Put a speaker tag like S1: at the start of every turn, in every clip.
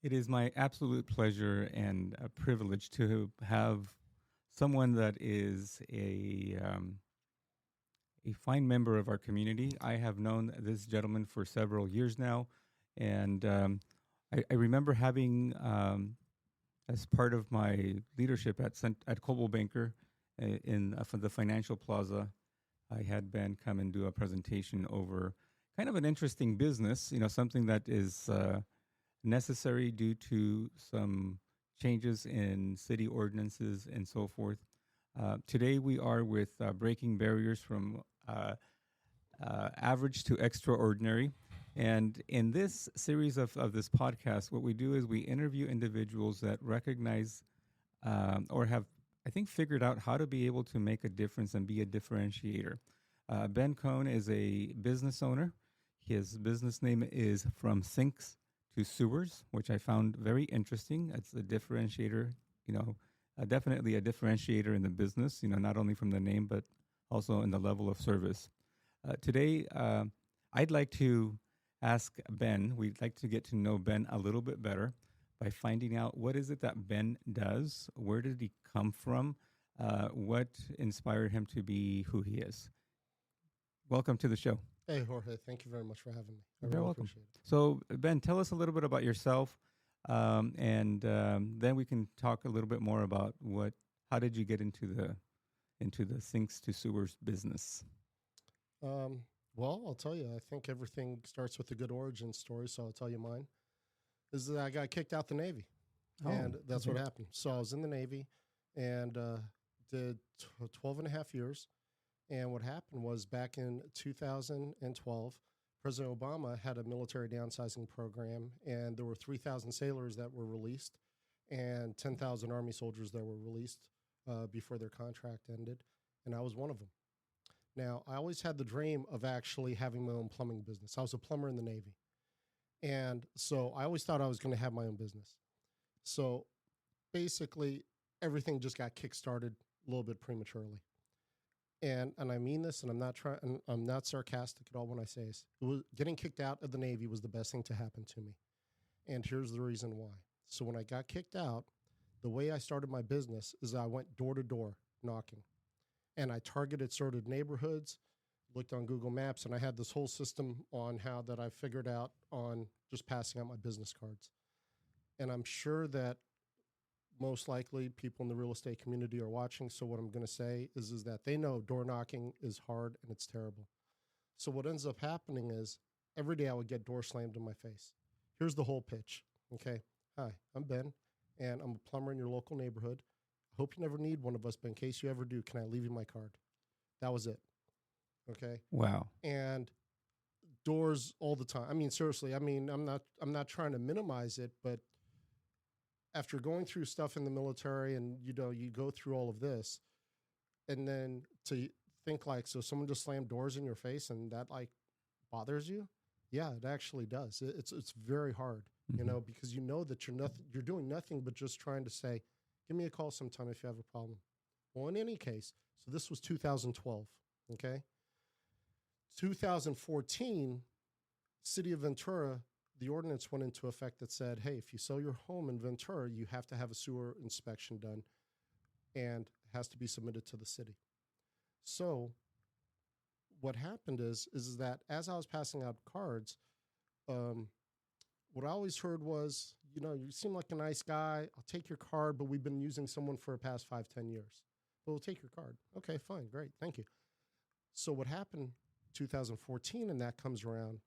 S1: It is my absolute pleasure and a privilege to have someone that is a fine member of our community. I have known this gentleman for several years now, and I remember having, as part of my leadership at Coldwell Banker in for the Financial Plaza, I had Ben come and do a presentation over kind of an interesting business, something that is necessary due to some changes in city ordinances and so forth. Today we are with breaking barriers from average to extraordinary. And in this series of this podcast, what we do is we interview individuals that recognize or have, I think, figured out how to be able to make a difference and be a differentiator. Ben Cohn is a business owner. His business name is From Sinks to Sewers, which I found very interesting. It's a differentiator, definitely a differentiator in the business, not only from the name, but also in the level of service. Today, I'd like to ask Ben, we'd like to get to know Ben a little bit better by finding out what is it that Ben does, where did he come from, what inspired him to be who he is. Welcome to the show.
S2: Hey, Jorge, thank you very much for having me. I
S1: You're
S2: really
S1: welcome.
S2: appreciate it.
S1: So, Ben, tell us a little bit about yourself, and then we can talk a little bit more about how did you get into the sinks to sewers business?
S2: Well, I'll tell you, I think everything starts with a good origin story, so I'll tell you mine. Is that I got kicked out the Navy, and that's what happened. So I was in the Navy and did 12 and a half years. And what happened was back in 2012, President Obama had a military downsizing program, and there were 3,000 sailors that were released and 10,000 Army soldiers that were released before their contract ended, and I was one of them. Now, I always had the dream of actually having my own plumbing business. I was a plumber in the Navy, and so I always thought I was going to have my own business. So basically, everything just got kickstarted a little bit prematurely. And I mean this, and I'm not sarcastic at all when I say this. Getting kicked out of the Navy was the best thing to happen to me. And here's the reason why. So when I got kicked out, the way I started my business is I went door to door knocking. And I targeted certain neighborhoods, looked on Google Maps, and I had this whole system on how that I figured out on just passing out my business cards. And I'm sure that most likely people in the real estate community are watching. So what I'm going to say is that they know door knocking is hard and it's terrible. So what ends up happening is every day I would get door slammed in my face. Here's the whole pitch. Okay. Hi, I'm Ben, and I'm a plumber in your local neighborhood. I hope you never need one of us, but in case you ever do, can I leave you my card? That was it. Okay.
S1: Wow.
S2: And doors all the time. I mean, seriously, I'm not trying to minimize it, but after going through stuff in the military and, you go through all of this, and then to think like, so someone just slammed doors in your face and that like bothers you. Yeah, it actually does. It's very hard, because that you're doing nothing but just trying to say, give me a call sometime if you have a problem. Well, in any case, so this was 2012. Okay. 2014, City of Ventura, the ordinance went into effect that said, hey, if you sell your home in Ventura, you have to have a sewer inspection done and has to be submitted to the city. So what happened is that as I was passing out cards, what I always heard was, you seem like a nice guy. I'll take your card, but we've been using someone for the past 5-10 years. But we'll take your card. Okay, fine, great, thank you. So what happened 2014, and that comes around,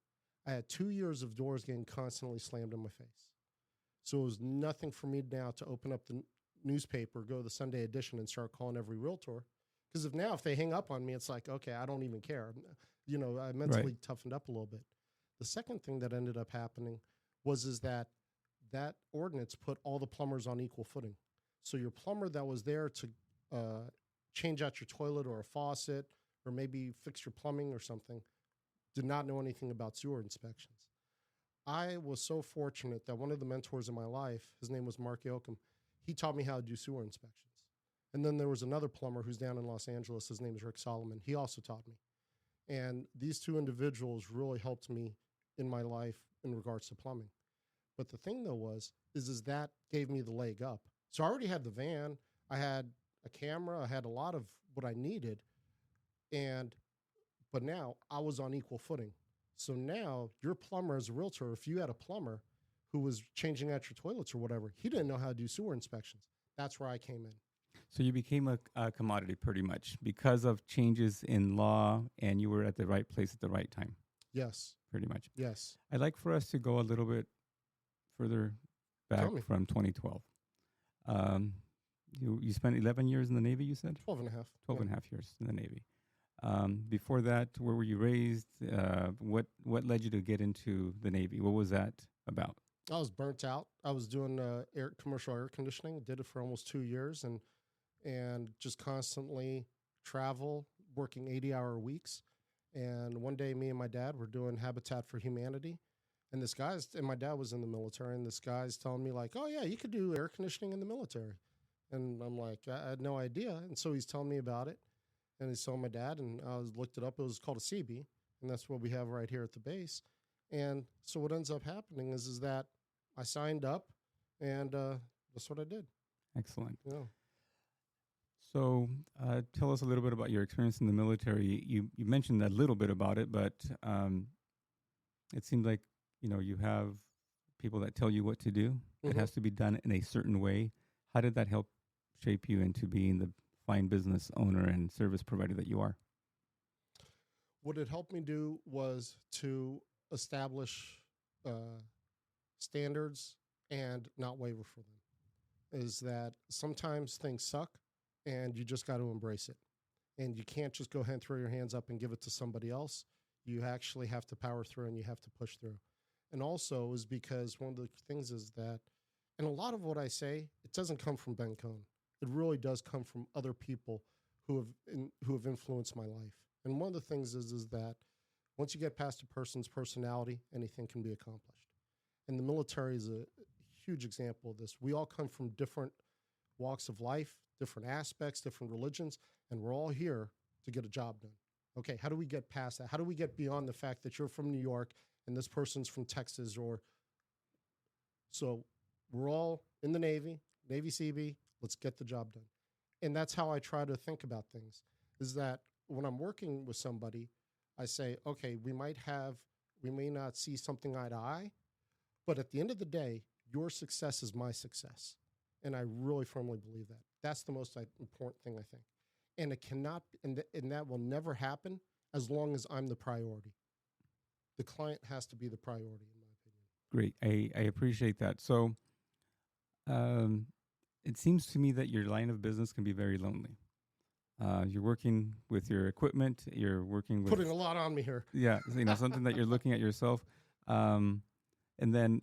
S2: I had 2 years of doors getting constantly slammed in my face. So it was nothing for me now to open up the newspaper, go to the Sunday edition, and start calling every realtor. Because if they hang up on me, it's like, okay, I don't even care. I mentally toughened up a little bit. The second thing that ended up happening was that ordinance put all the plumbers on equal footing. So your plumber that was there to change out your toilet or a faucet or maybe fix your plumbing or something did not know anything about sewer inspections. I was so fortunate that one of the mentors in my life, his name was Mark Yoakum, he taught me how to do sewer inspections. And then there was another plumber who's down in Los Angeles. His name is Rick Solomon. He also taught me. And these two individuals really helped me in my life in regards to plumbing. But the thing though is that gave me the leg up. So I already had the van. I had a camera. I had a lot of what I needed. But now I was on equal footing. So now your plumber as a realtor, if you had a plumber who was changing out your toilets or whatever, he didn't know how to do sewer inspections. That's where I came in.
S1: So you became a commodity pretty much because of changes in law, and you were at the right place at the right time.
S2: Yes.
S1: Pretty much.
S2: Yes.
S1: I'd like for us to go a little bit further back from 2012. You spent 11 years in the Navy, you said?
S2: 12 and a half.
S1: 12 and a half years in the Navy. Before that, where were you raised? What led you to get into the Navy? What was that about?
S2: I was burnt out. I was doing commercial air conditioning. Did it for almost 2 years and just constantly travel, working 80-hour weeks. And one day, me and my dad were doing Habitat for Humanity. And my dad was in the military, and this guy's telling me like, oh yeah, you could do air conditioning in the military. And I'm like, I had no idea. And so he's telling me about it. And he's telling my dad, and I looked it up. It was called a CB, and that's what we have right here at the base. And so what ends up happening is that I signed up, and that's what I did.
S1: Excellent.
S2: Yeah.
S1: So tell us a little bit about your experience in the military. You mentioned a little bit about it, but it seemed like, you have people that tell you what to do. Mm-hmm. It has to be done in a certain way. How did that help shape you into being the fine business owner and service provider that you are?
S2: What it helped me do was to establish standards and not waver for them. Is that sometimes things suck and you just got to embrace it. And you can't just go ahead and throw your hands up and give it to somebody else. You actually have to power through and you have to push through. And also is because one of the things is that, and a lot of what I say, it doesn't come from Ben Cohn. It really does come from other people who have influenced my life. And one of the things is that once you get past a person's personality, anything can be accomplished. And the military is a huge example of this. We all come from different walks of life, different aspects, different religions, and we're all here to get a job done. Okay, how do we get past that? How do we get beyond the fact that you're from New York and this person's from Texas? So we're all in the Navy CB, let's get the job done. And that's how I try to think about things, is that when I'm working with somebody, I say, okay, we may not see something eye to eye, but at the end of the day, your success is my success. And I really firmly believe that. That's the most important thing, I think. And it cannot, and that will never happen as long as I'm the priority. The client has to be the priority, in my opinion.
S1: Great. I appreciate that. So it seems to me that your line of business can be very lonely. You're working with your equipment. You're working with...
S2: Putting a lot on me here.
S1: Yeah, something that you're looking at yourself. And then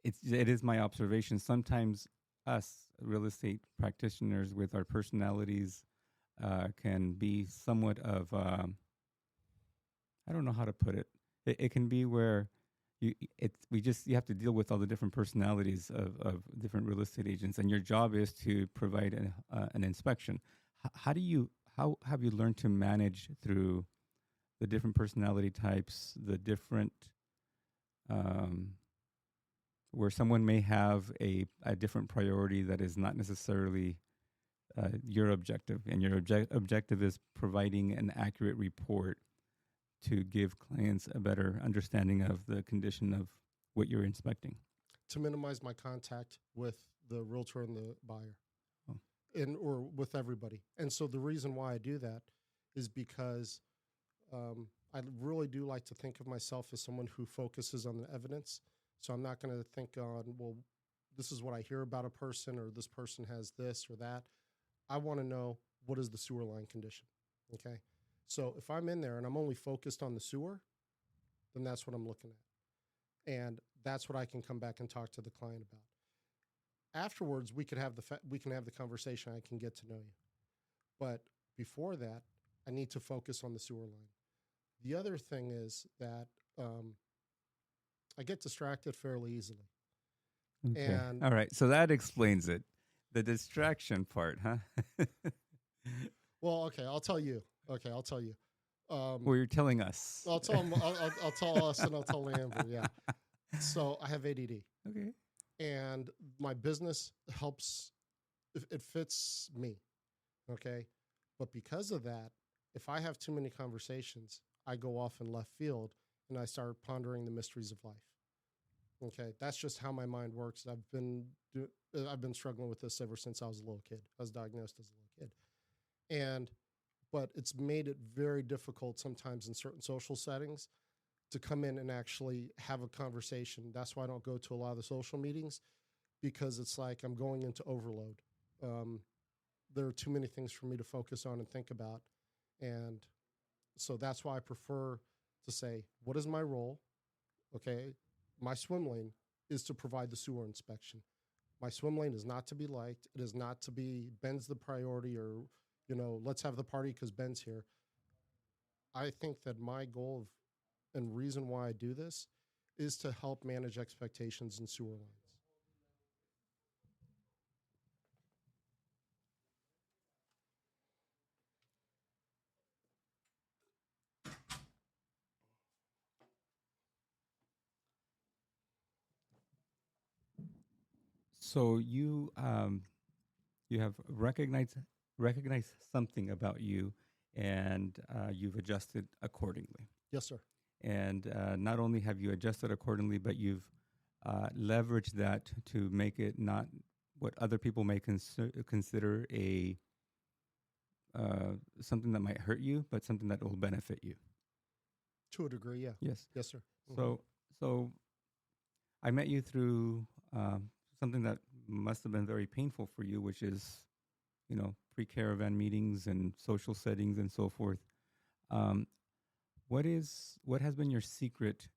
S1: it is my observation. Sometimes us real estate practitioners with our personalities can be somewhat of... I don't know how to put it. It can be where you have to deal with all the different personalities of different real estate agents, and your job is to provide an inspection. How have you learned to manage through the different personality types, the different where someone may have a different priority that is not necessarily your objective, and your objective is providing an accurate report to give clients a better understanding of the condition of what you're inspecting?
S2: To minimize my contact with the realtor and the buyer, or with everybody. And so the reason why I do that is because I really do like to think of myself as someone who focuses on the evidence. So I'm not going to think on, well, this is what I hear about a person, or this person has this or that. I want to know, what is the sewer line condition, okay? So if I'm in there and I'm only focused on the sewer, then that's what I'm looking at. And that's what I can come back and talk to the client about. Afterwards, we can have the conversation. I can get to know you. But before that, I need to focus on the sewer line. The other thing is that I get distracted fairly easily.
S1: Okay.
S2: And
S1: all right. So that explains it. The distraction part, huh?
S2: Well, okay, I'll tell you.
S1: Well, you're telling us.
S2: I'll tell them. I'll tell us, and I'll tell Amber. Yeah. So I have ADD,
S1: Okay.
S2: and my business helps. It fits me. Okay. But because of that, if I have too many conversations, I go off in left field and I start pondering the mysteries of life. Okay. That's just how my mind works. I've been struggling with this ever since I was a little kid. I was diagnosed as a little kid. But it's made it very difficult sometimes in certain social settings to come in and actually have a conversation. That's why I don't go to a lot of the social meetings, because it's like I'm going into overload. Um, there are too many things for me to focus on and think about. And so that's why I prefer to say, what is my role? Okay. My swim lane is to provide the sewer inspection. My swim lane is not to be liked. It is not to be Ben's the priority, or, let's have the party because Ben's here. I think that my goal and reason why I do this is to help manage expectations in sewer lines.
S1: So you have recognized something about you, and you've adjusted accordingly.
S2: Yes, sir.
S1: And not only have you adjusted accordingly, but you've leveraged that to make it not what other people may consider a something that might hurt you, but something that will benefit you.
S2: To a degree, yeah.
S1: Yes.
S2: Yes, sir.
S1: So I met you through something that must have been very painful for you, which is, pre-caravan meetings and social settings and so forth. What has been your secret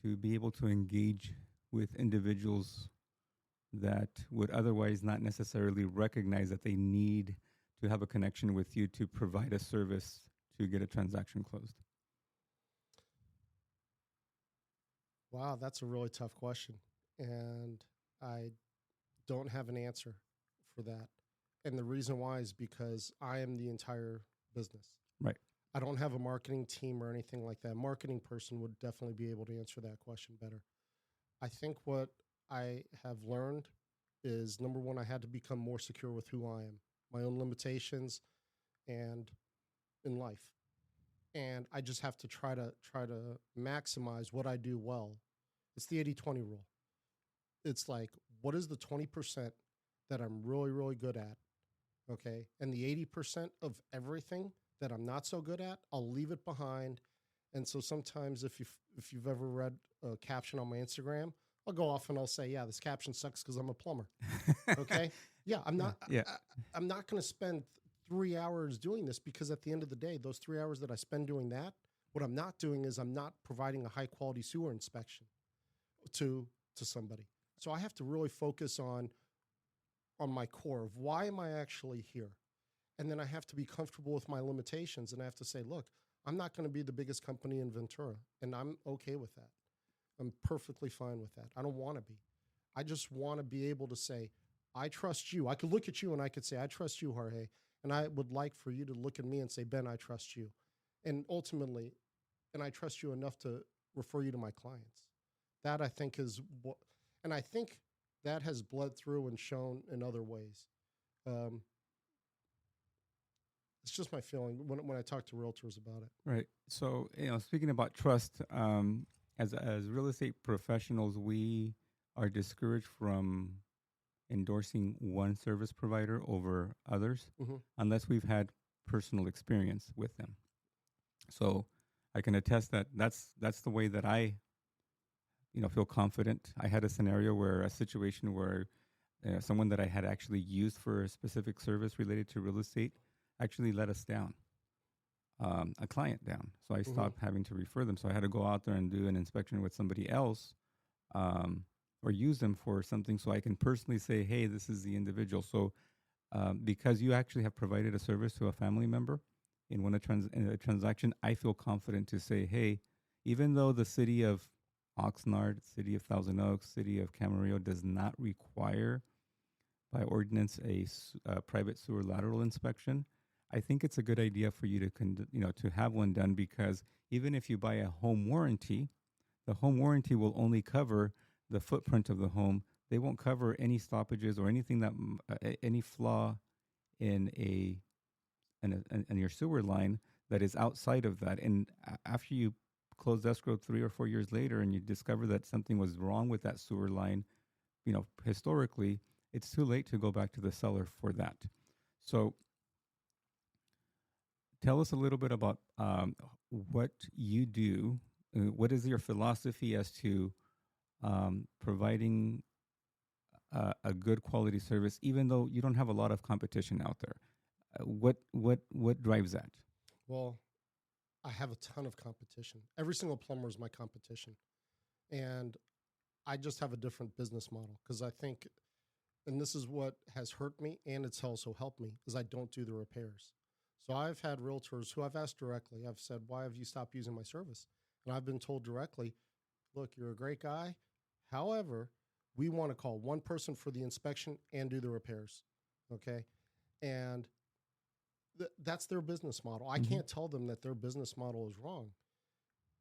S1: to be able to engage with individuals that would otherwise not necessarily recognize that they need to have a connection with you to provide a service to get a transaction closed?
S2: Wow, that's a really tough question. And I don't have an answer for that. And the reason why is because I am the entire business.
S1: Right.
S2: I don't have a marketing team or anything like that. A marketing person would definitely be able to answer that question better. I think what I have learned is, number one, I had to become more secure with who I am, my own limitations, and in life. And I just have to try to maximize what I do well. It's the 80-20 rule. It's like, what is the 20% that I'm really, really good at? Okay. And the 80% of everything that I'm not so good at, I'll leave it behind. And so sometimes if you've ever read a caption on my Instagram, I'll go off and I'll say, yeah, this caption sucks because I'm a plumber. Okay. Yeah. I'm not,
S1: Yeah.
S2: I'm not going to spend 3 hours doing this, because at the end of the day, those 3 hours that I spend doing that, what I'm not doing is I'm not providing a high quality sewer inspection to somebody. So I have to really focus on my core of why am I actually here? And then I have to be comfortable with my limitations, and I have to say, look, I'm not going to be the biggest company in Ventura, and I'm okay with that. I'm perfectly fine with that. I don't want to be. I just want to be able to say, I trust you. I could look at you and I could say, I trust you, Jorge. And I would like for you to look at me and say, Ben, I trust you. And ultimately, and I trust you enough to refer you to my clients. That, I think, is what, and I think that has bled through and shown in other ways. It's just my feeling when I talk to realtors about it.
S1: Right. So, speaking about trust, as real estate professionals, we are discouraged from endorsing one service provider over others unless we've had personal experience with them. So I can attest that that's the way that I, feel confident. I had a situation where someone that I had actually used for a specific service related to real estate actually let us down, a client down. So I stopped having to refer them. So I had to go out there and do an inspection with somebody else, or use them for something, so I can personally say, hey, this is the individual. So because you actually have provided a service to a family member in in a transaction, I feel confident to say, hey, even though the city of Oxnard, city of Thousand Oaks, city of Camarillo does not require by ordinance a private sewer lateral inspection, I think it's a good idea for you to to have one done, because even if you buy a home warranty, The home warranty will only cover the footprint of the home. They won't cover any stoppages or anything that any flaw in in your sewer line that is outside of that. And after you close escrow 3 or 4 years later, and you discover that something was wrong with that sewer line, historically, it's too late to go back to the seller for that. So, tell us a little bit about what you do. What is your philosophy as to providing a good quality service, even though you don't have a lot of competition out there? What drives that?
S2: Well, I have a ton of competition. Every single plumber is my competition, and I just have a different business model because I think, and this is what has hurt me, and it's also helped me, is I don't do the repairs. So I've had realtors who I've asked directly. I've said, "Why have you stopped using my service?" And I've been told directly, "Look, you're a great guy. However, we want to call one person for the inspection and do the repairs." Okay, and that's their business model. I can't tell them that their business model is wrong.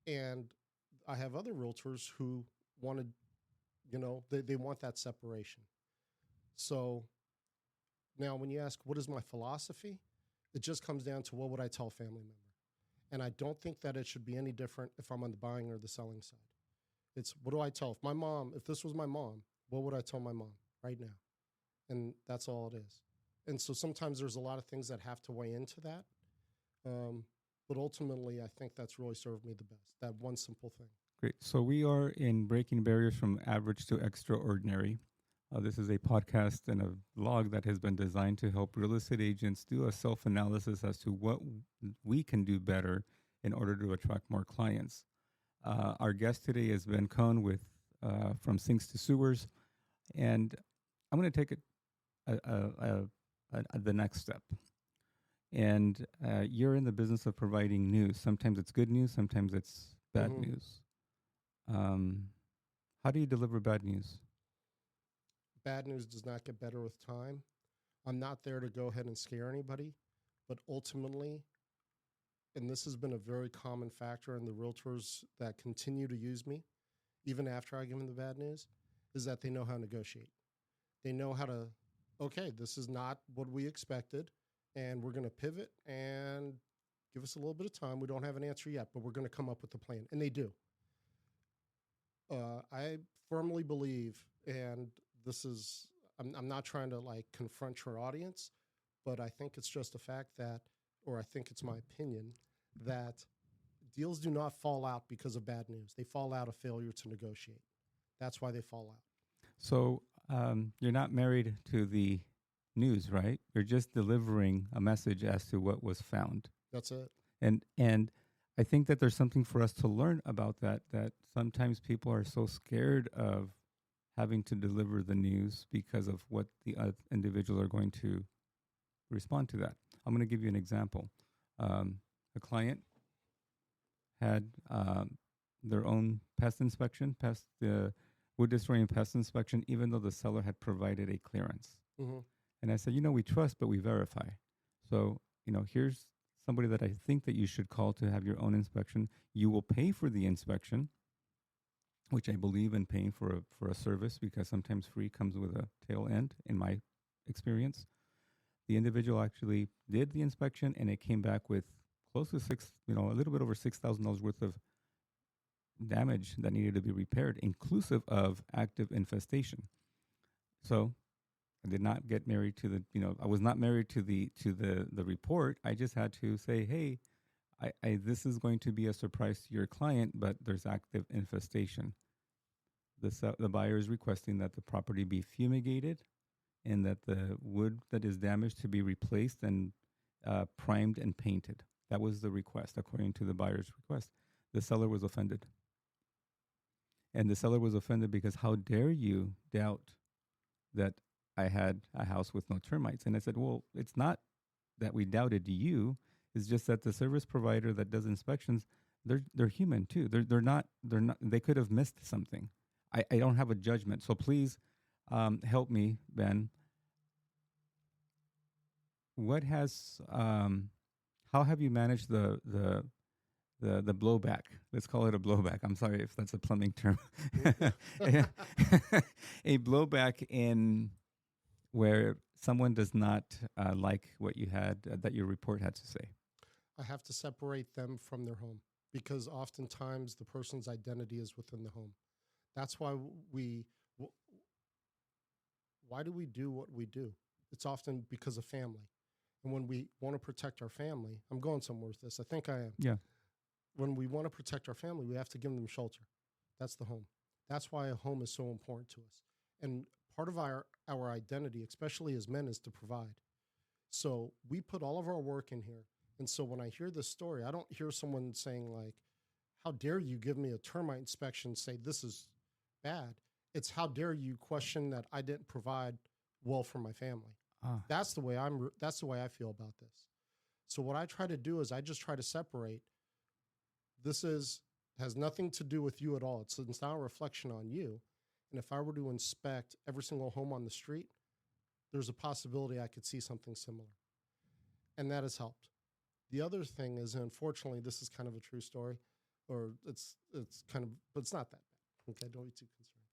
S2: And I have other realtors who wanted, they want that separation. So now when you ask, what is my philosophy? It just comes down to, what would I tell a family member? And I don't think that it should be any different if I'm on the buying or the selling side. It's, what do I tell? If this was my mom, what would I tell my mom right now? And that's all it is. And so sometimes there's a lot of things that have to weigh into that. But ultimately, I think that's really served me the best, that one simple thing.
S1: Great. So we are in Breaking Barriers from Average to Extraordinary. This is a podcast and a blog that has been designed to help real estate agents do a self-analysis as to what we can do better in order to attract more clients. Our guest today is Ben Cohn with From Sinks to Sewers, and I'm going to take it the next step. And you're in the business of providing news. Sometimes it's good news, sometimes it's bad news. How do you deliver bad news?
S2: Bad news does not get better with time. I'm not there to go ahead and scare anybody, but ultimately, and this has been a very common factor in the realtors that continue to use me, even after I give them the bad news, is that they know how to negotiate. They know how to, okay, this is not what we expected, and we're going to pivot and give us a little bit of time. We don't have an answer yet, but we're going to come up with a plan, and they do. I firmly believe, and this is, I'm not trying to confront your audience, but I think it's just a fact that, or I think it's my opinion, that deals do not fall out because of bad news. They fall out of failure to negotiate. That's why they fall out.
S1: So you're not married to the news, right? You're just delivering a message as to what was found.
S2: That's it.
S1: And I think that there's something for us to learn about that sometimes people are so scared of having to deliver the news because of what the individuals are going to respond to that. I'm going to give you an example. A client had their own pest inspection, wood destroying pest inspection, even though the seller had provided a clearance. And I said, we trust, but we verify. So, here's somebody that I think that you should call to have your own inspection. You will pay for the inspection, which I believe in paying for a service, because sometimes free comes with a tail end, in my experience. The individual actually did the inspection, and it came back with close to a little bit over $6,000 worth of damage that needed to be repaired, inclusive of active infestation. So I did not get married to the, I was not married to the report. I just had to say, hey, this is going to be a surprise to your client, but there's active infestation. The buyer is requesting that the property be fumigated and that the wood that is damaged to be replaced and primed and painted. That was the request, according to the buyer's request. The seller was offended. And the seller was offended because how dare you doubt that I had a house with no termites? And I said, well, it's not that we doubted you. It's just that the service provider that does inspections, they're human too. They could have missed something. I don't have a judgment. So please help me, Ben. How have you managed the the blowback. Let's call it a blowback. I'm sorry if that's a plumbing term. A blowback in where someone does not like what you had that your report had to say.
S2: I have to separate them from their home because oftentimes the person's identity is within the home. That's why why do we do what we do? It's often because of family. And when we want to protect our family, I'm going somewhere with this. I think I am.
S1: Yeah.
S2: When we want to protect our family, we have to give them shelter. That's the home. That's why a home is so important to us. And part of our identity, especially as men, is to provide. So we put all of our work in here. And so when I hear this story, I don't hear someone saying like, how dare you give me a termite inspection, say this is bad. It's how dare you question that I didn't provide well for my family. That's the way I feel about this. So what I try to do is I just try to separate. This has nothing to do with you at all. It's not a reflection on you. And if I were to inspect every single home on the street, there's a possibility I could see something similar. And that has helped. The other thing is, unfortunately, this is kind of a true story, or it's kind of, but it's not that bad. Okay, don't be too concerned.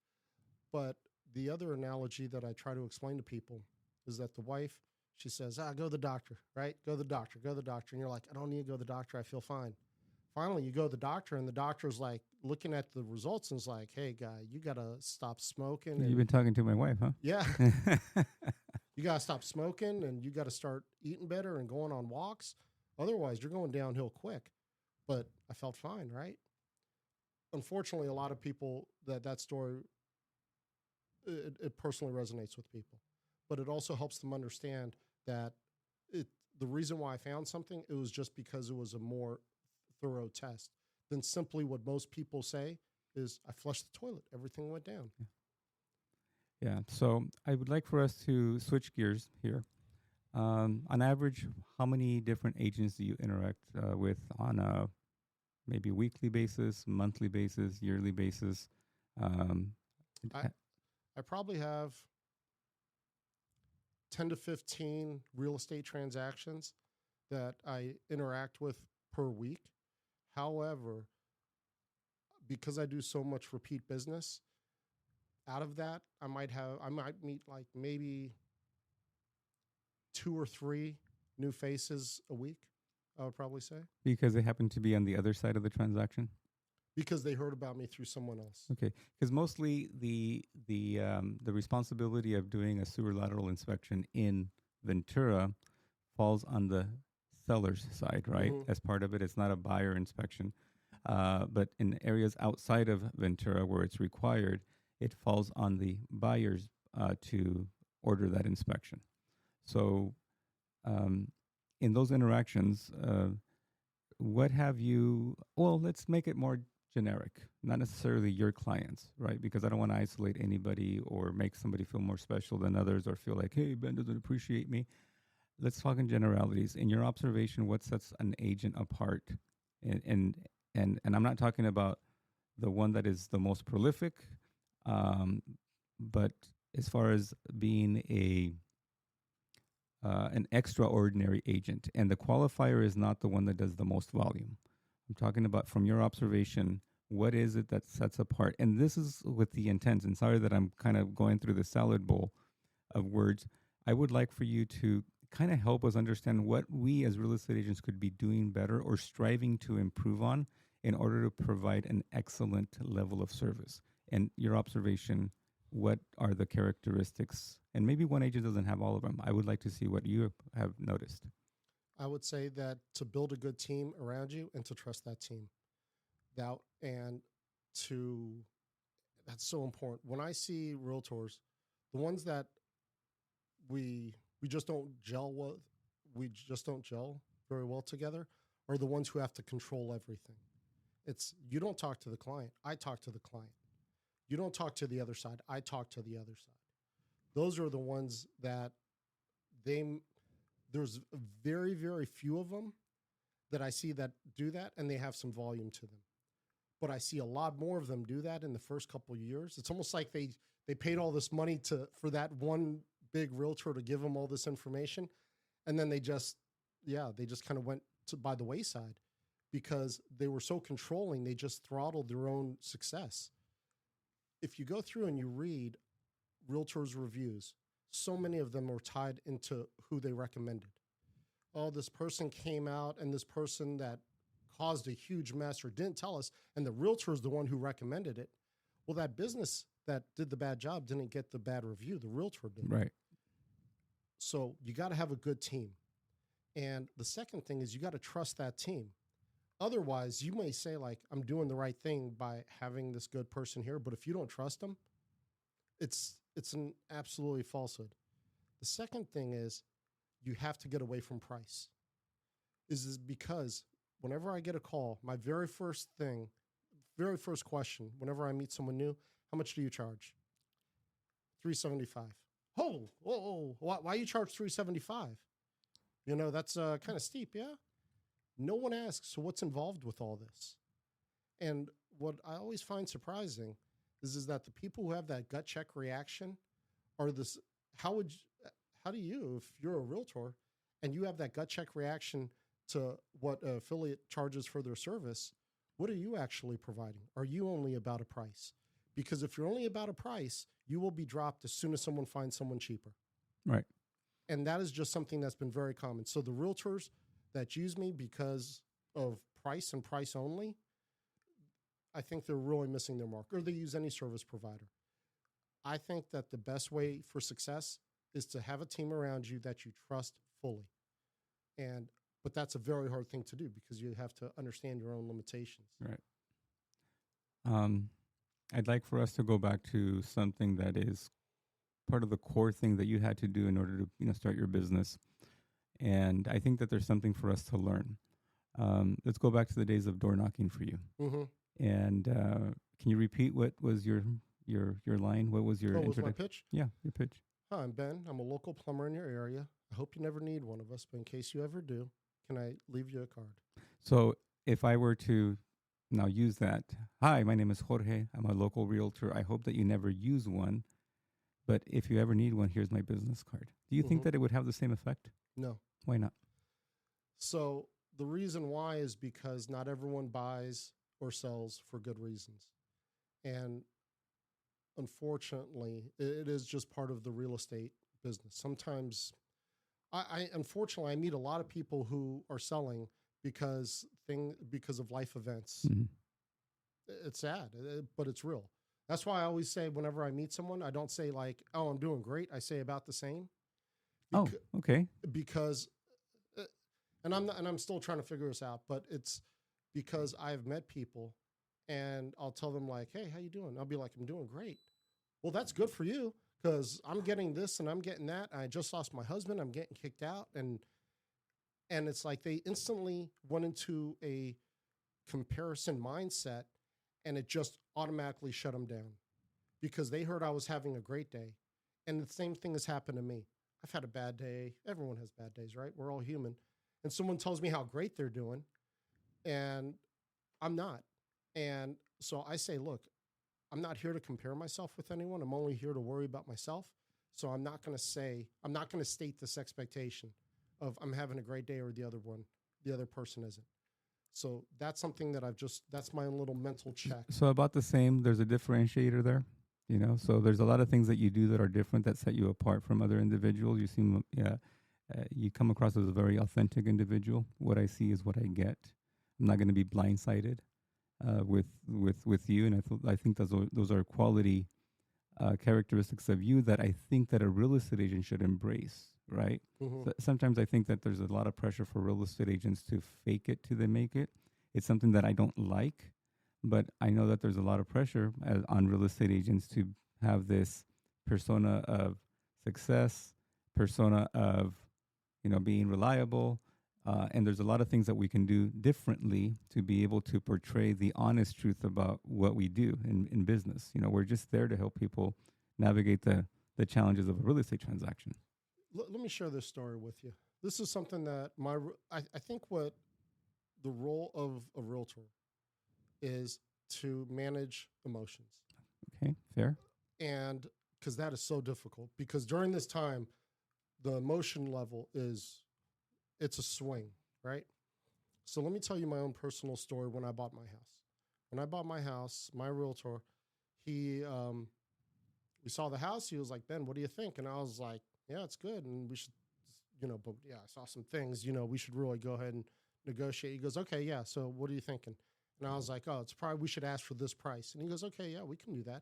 S2: But the other analogy that I try to explain to people is that the wife, she says, go to the doctor, right? Go to the doctor, go to the doctor. And you're like, I don't need to go to the doctor. I feel fine. Finally, you go to the doctor, and the doctor's like looking at the results and is like, hey, guy, you got to stop smoking.
S1: You've been talking to my wife, huh?
S2: Yeah. You got to stop smoking, and you got to start eating better and going on walks. Otherwise, you're going downhill quick. But I felt fine, right? Unfortunately, a lot of people, that story, it personally resonates with people. But it also helps them understand that the reason why I found something, it was just because it was a more thorough test than simply what most people say is I flushed the toilet, everything went down.
S1: Yeah. So I would like for us to switch gears here. On average, how many different agents do you interact with on a maybe weekly basis, monthly basis, yearly basis?
S2: I probably have 10 to 15 real estate transactions that I interact with per week. However, because I do so much repeat business, out of that, I might meet like maybe 2 or 3 new faces a week, I would probably say.
S1: Because they happen to be on the other side of the transaction?
S2: Because they heard about me through someone else.
S1: Okay, because mostly the responsibility of doing a sewer lateral inspection in Ventura falls on the seller's side, right?
S2: Mm-hmm.
S1: As part of it, it's not a buyer inspection. But in areas outside of Ventura where it's required, it falls on the buyers to order that inspection. So in those interactions, what have you, well, let's make it more generic, not necessarily your clients, right? Because I don't want to isolate anybody or make somebody feel more special than others or feel like, hey, Ben doesn't appreciate me. Let's talk in generalities. In your observation, what sets an agent apart? And I'm not talking about the one that is the most prolific, but as far as being an extraordinary agent, and the qualifier is not the one that does the most volume. I'm talking about from your observation, what is it that sets apart? And this is with the intent, and sorry that I'm kind of going through the salad bowl of words. I would like for you to kind of help us understand what we as real estate agents could be doing better or striving to improve on in order to provide an excellent level of service. And your observation, what are the characteristics? And maybe one agent doesn't have all of them. I would like to see what you have noticed.
S2: I would say that to build a good team around you and to trust that team. That's so important. When I see realtors, the ones that we just don't gel with, we just don't gel very well together, are the ones who have to control everything. It's, you don't talk to the client, I talk to the client. You don't talk to the other side, I talk to the other side. Those are the ones that there's very, very few of them that I see that do that, and they have some volume to them. But I see a lot more of them do that in the first couple of years. It's almost like they paid all this money for that one big realtor to give them all this information, and then they just kind of went by the wayside because they were so controlling, they just throttled their own success. If you go through and you read realtors' reviews, so many of them are tied into who they recommended. Oh, this person came out and this person that caused a huge mess or didn't tell us, and the realtor is the one who recommended it. Well, that business that did the bad job didn't get the bad review. The realtor did.
S1: Right.
S2: So you got to have a good team. And the second thing is you got to trust that team. Otherwise, you may say, like, I'm doing the right thing by having this good person here, but if you don't trust them, it's an absolutely falsehood. The second thing is you have to get away from price. This is because whenever I get a call, my very first question, whenever I meet someone new, how much do you charge? $375. Oh, why you charge $375? You know, that's kind of steep, yeah? No one asks, so what's involved with all this? And what I always find surprising is that the people who have that gut check reaction are this, how do you, if you're a realtor and you have that gut check reaction to what an affiliate charges for their service, what are you actually providing? Are you only about a price? Because if you're only about a price, you will be dropped as soon as someone finds someone cheaper.
S1: Right.
S2: And that is just something that's been very common. So the realtors that use me because of price and price only, I think they're really missing their mark, or they use any service provider. I think that the best way for success is to have a team around you that you trust fully. But that's a very hard thing to do because you have to understand your own limitations.
S1: Right. I'd like for us to go back to something that is part of the core thing that you had to do in order to, start your business. And I think that there's something for us to learn. Let's go back to the days of door knocking for you.
S2: Mm-hmm.
S1: And can you repeat what was your line? What was your
S2: introduction? Was my pitch?
S1: Yeah, your pitch.
S2: Hi, I'm Ben. I'm a local plumber in your area. I hope you never need one of us, but in case you ever do, can I leave you a card?
S1: So if I were to now use that, hi, my name is Jorge. I'm a local realtor. I hope that you never use one, but if you ever need one, here's my business card. Do you think that it would have the same effect?
S2: No.
S1: Why not?
S2: So the reason why is because not everyone buys or sells for good reasons. And unfortunately, it is just part of the real estate business. Sometimes, unfortunately, I meet a lot of people who are selling because of life events.
S1: Mm-hmm.
S2: It's sad, but it's real. That's why I always say whenever I meet someone, I don't say like, oh, I'm doing great. I say about the same.
S1: Okay.
S2: Because, and I'm still trying to figure this out, but it's because I've met people and I'll tell them like, hey, how you doing? I'll be like, I'm doing great. Well, that's good for you because I'm getting this and I'm getting that. I just lost my husband. I'm getting kicked out. And it's like they instantly went into a comparison mindset and it just automatically shut them down because they heard I was having a great day. And the same thing has happened to me. I've had a bad day. Everyone has bad days, right? We're all human. And someone tells me how great they're doing and I'm not. And so I say, look, I'm not here to compare myself with anyone. I'm only here to worry about myself. So I'm not going to state this expectation of I'm having a great day or the other person isn't. So that's something that that's my own little mental check.
S1: So about the same, there's a differentiator there, so there's a lot of things that you do that are different that set you apart from other individuals. You come across as a very authentic individual. What I see is what I get. I'm not going to be blindsided with you. And I think those are quality characteristics of you that I think that a real estate agent should embrace. Right.
S2: Mm-hmm.
S1: So sometimes I think that there's a lot of pressure for real estate agents to fake it till they make it. It's something that I don't like, but I know that there's a lot of pressure on real estate agents to have this persona of success, persona of, being reliable. And there's a lot of things that we can do differently to be able to portray the honest truth about what we do in business. We're just there to help people navigate the challenges of a real estate transaction.
S2: Let me share this story with you. This is something that I think what the role of a realtor is to manage emotions.
S1: Okay, fair.
S2: And because that is so difficult, because during this time, the emotion level it's a swing, right? So let me tell you my own personal story when I bought my house. When I bought my house, my realtor, we saw the house. He was like, Ben, what do you think? And I was like, yeah, it's good. And we should, but yeah, I saw some things, we should really go ahead and negotiate. He goes, okay, yeah. So what are you thinking? And I was like, oh, it's probably, we should ask for this price. And he goes, okay, yeah, we can do that.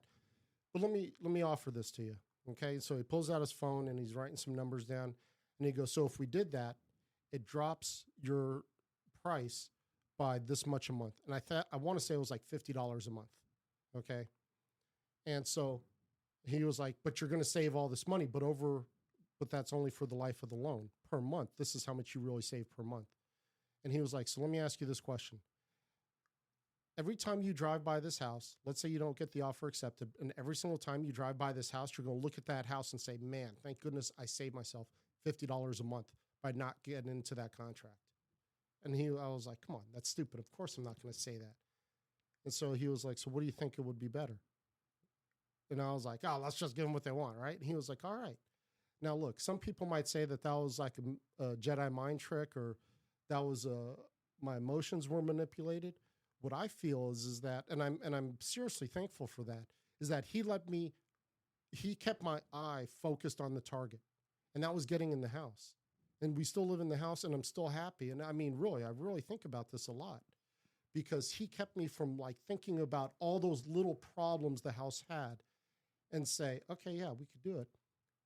S2: But let me offer this to you. Okay. So he pulls out his phone and he's writing some numbers down. And he goes, so if we did that, it drops your price by this much a month. And I want to say it was like $50 a month. Okay. And so he was like, but you're going to save all this money, but that's only for the life of the loan per month. This is how much you really save per month. And he was like, so let me ask you this question. Every time you drive by this house, let's say you don't get the offer accepted, and every single time you drive by this house, you're going to look at that house and say, man, thank goodness I saved myself $50 a month by not getting into that contract. And I was like, come on, that's stupid. Of course I'm not going to say that. And so he was like, so what do you think it would be better? And I was like, oh, let's just give them what they want, right? And he was like, all right. Now, look, some people might say that was like a Jedi mind trick, or that was my emotions were manipulated. What I feel is that, and I'm seriously thankful for that, is that he kept my eye focused on the target, and that was getting in the house. And we still live in the house, and I'm still happy. And I mean, really, I really think about this a lot, because he kept me from like thinking about all those little problems the house had and say, okay, yeah, we could do it,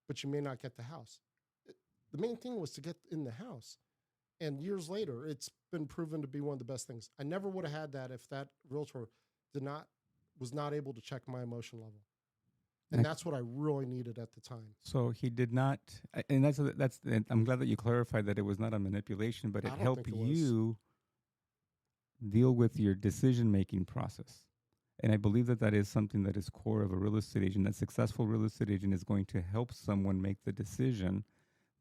S2: but you may not get the house. The main thing was to get in the house. And years later, it's been proven to be one of the best things. I never would have had that if that realtor was not able to check my emotion level. And that's what I really needed at the time.
S1: So he did not, and that's. I'm glad that you clarified that it was not a manipulation, but it helped you deal with your decision-making process. And I believe that is something that is core of a real estate agent. A successful real estate agent is going to help someone make the decision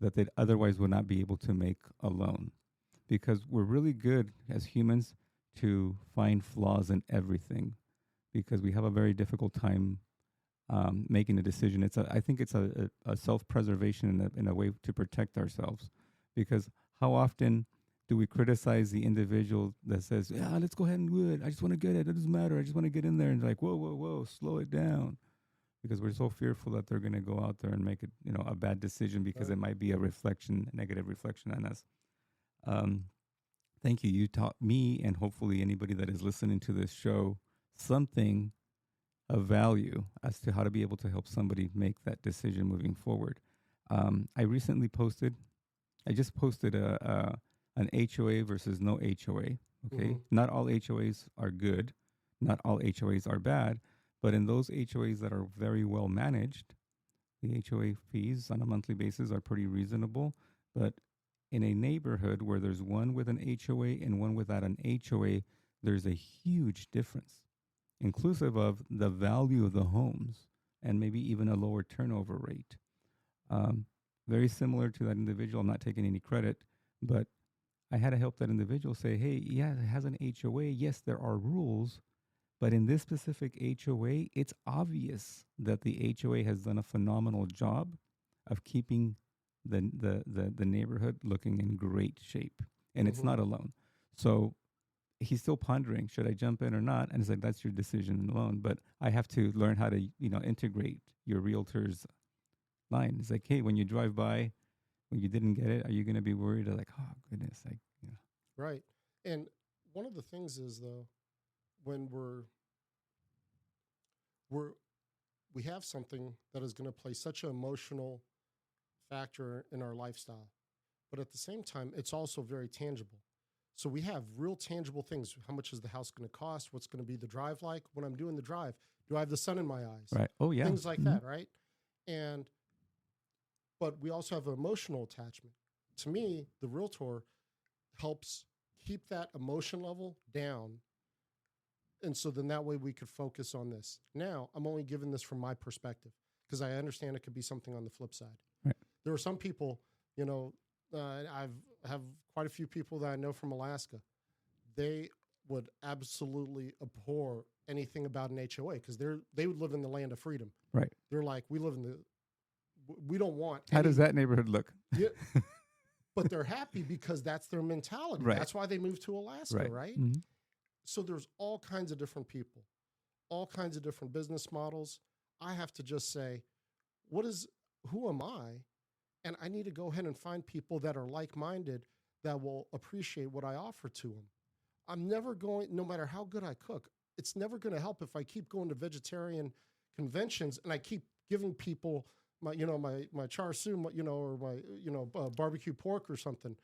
S1: that they'd otherwise would not be able to make alone. Because we're really good as humans to find flaws in everything, because we have a very difficult time making a decision. I think it's a self-preservation in a way to protect ourselves. Because how often do we criticize the individual that says, yeah, let's go ahead and do it. I just want to get it. It doesn't matter. I just want to get in there. And like, whoa, slow it down. Because we're so fearful that they're going to go out there and make it, a bad decision, because it might be a negative reflection on us. Thank you. You taught me, and hopefully anybody that is listening to this show, something of value as to how to be able to help somebody make that decision moving forward. I just posted an HOA versus no HOA. Okay. Mm-hmm. Not all HOAs are good. Not all HOAs are bad. But in those HOAs that are very well managed, the HOA fees on a monthly basis are pretty reasonable. But in a neighborhood where there's one with an HOA and one without an HOA, there's a huge difference, inclusive of the value of the homes and maybe even a lower turnover rate. Very similar to that individual. I'm not taking any credit, but I had to help that individual say, hey, yeah, it has an HOA. Yes, there are rules. But in this specific HOA, it's obvious that the HOA has done a phenomenal job of keeping the neighborhood looking in great shape. And it's not alone. So he's still pondering, should I jump in or not? And it's like, that's your decision alone. But I have to learn how to, integrate your realtor's line. It's like, hey, when you drive by, when you didn't get it, are you going to be worried? Like, oh, goodness.
S2: Right. And one of the things is, though, when we have something that is going to play such an emotional factor in our lifestyle, but at the same time, it's also very tangible. So we have real tangible things. How much is the house going to cost? What's going to be the drive like? When I'm doing the drive, do I have the sun in my eyes?
S1: Right. Oh, yeah.
S2: Things like that, right? But we also have an emotional attachment. To me, the realtor helps keep that emotion level down. And so then that way we could focus on this. Now, I'm only giving this from my perspective, because I understand it could be something on the flip side.
S1: Right.
S2: There are some people, I have quite a few people that I know from Alaska. They would absolutely abhor anything about an HOA, because they would live in the land of freedom.
S1: Right.
S2: They're like, we don't want.
S1: How does that neighborhood look?
S2: Yeah. but they're happy because that's their mentality.
S1: Right.
S2: That's why they moved to Alaska, right?
S1: Mm-hmm.
S2: So there's all kinds of different people, all kinds of different business models. I have to just say, who am I? And I need to go ahead and find people that are like-minded that will appreciate what I offer to them. I'm never going, no matter how good I cook, it's never going to help if I keep going to vegetarian conventions and I keep giving people my char siu, or my, barbecue pork or something,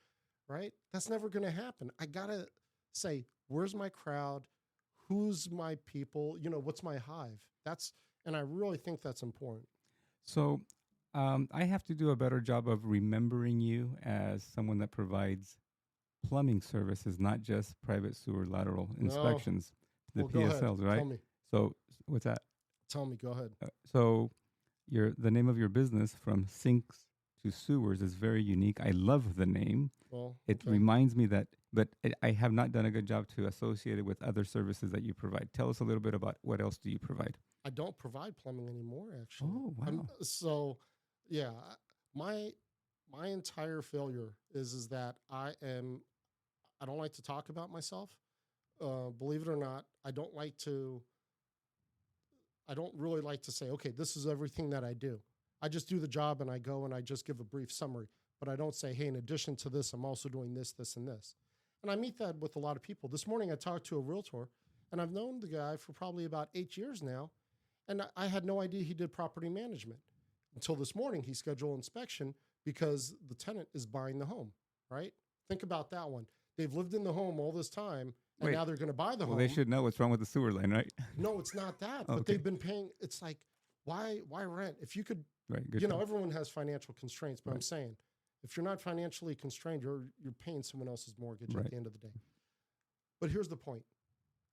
S2: right? That's never going to happen. I got to say, where's my crowd? Who's my people? What's my hive? And I really think that's important.
S1: So I have to do a better job of remembering you as someone that provides plumbing services, not just private sewer lateral inspections, the PSLs, right?
S2: Tell me.
S1: So what's that?
S2: Tell me. Go ahead.
S1: So the name of your business, From Sinks to Sewers, is very unique. I love the name.
S2: Well,
S1: it reminds me that, but I have not done a good job to associate it with other services that you provide. Tell us a little bit about what else do you provide?
S2: I don't provide plumbing anymore, actually.
S1: Oh, wow.
S2: So, yeah, my entire failure is that I don't like to talk about myself. Believe it or not, I don't really like to say, okay, this is everything that I do. I just do the job and I go and I just give a brief summary, but I don't say, hey, in addition to this, I'm also doing this, this, and this. And I meet that with a lot of people. This morning I talked to a realtor, and I've known the guy for probably about 8 years now, and I had no idea he did property management until this morning. He scheduled inspection because the tenant is buying the home, right? Think about that one. They've lived in the home all this time, and now they're going to buy the home.
S1: Well, they should know what's wrong with the sewer line, right?
S2: No, it's not that. But they've been paying. It's like, why rent? If you could, everyone has financial constraints, but I'm saying, if you're not financially constrained, you're paying someone else's mortgage at the end of the day. But here's the point.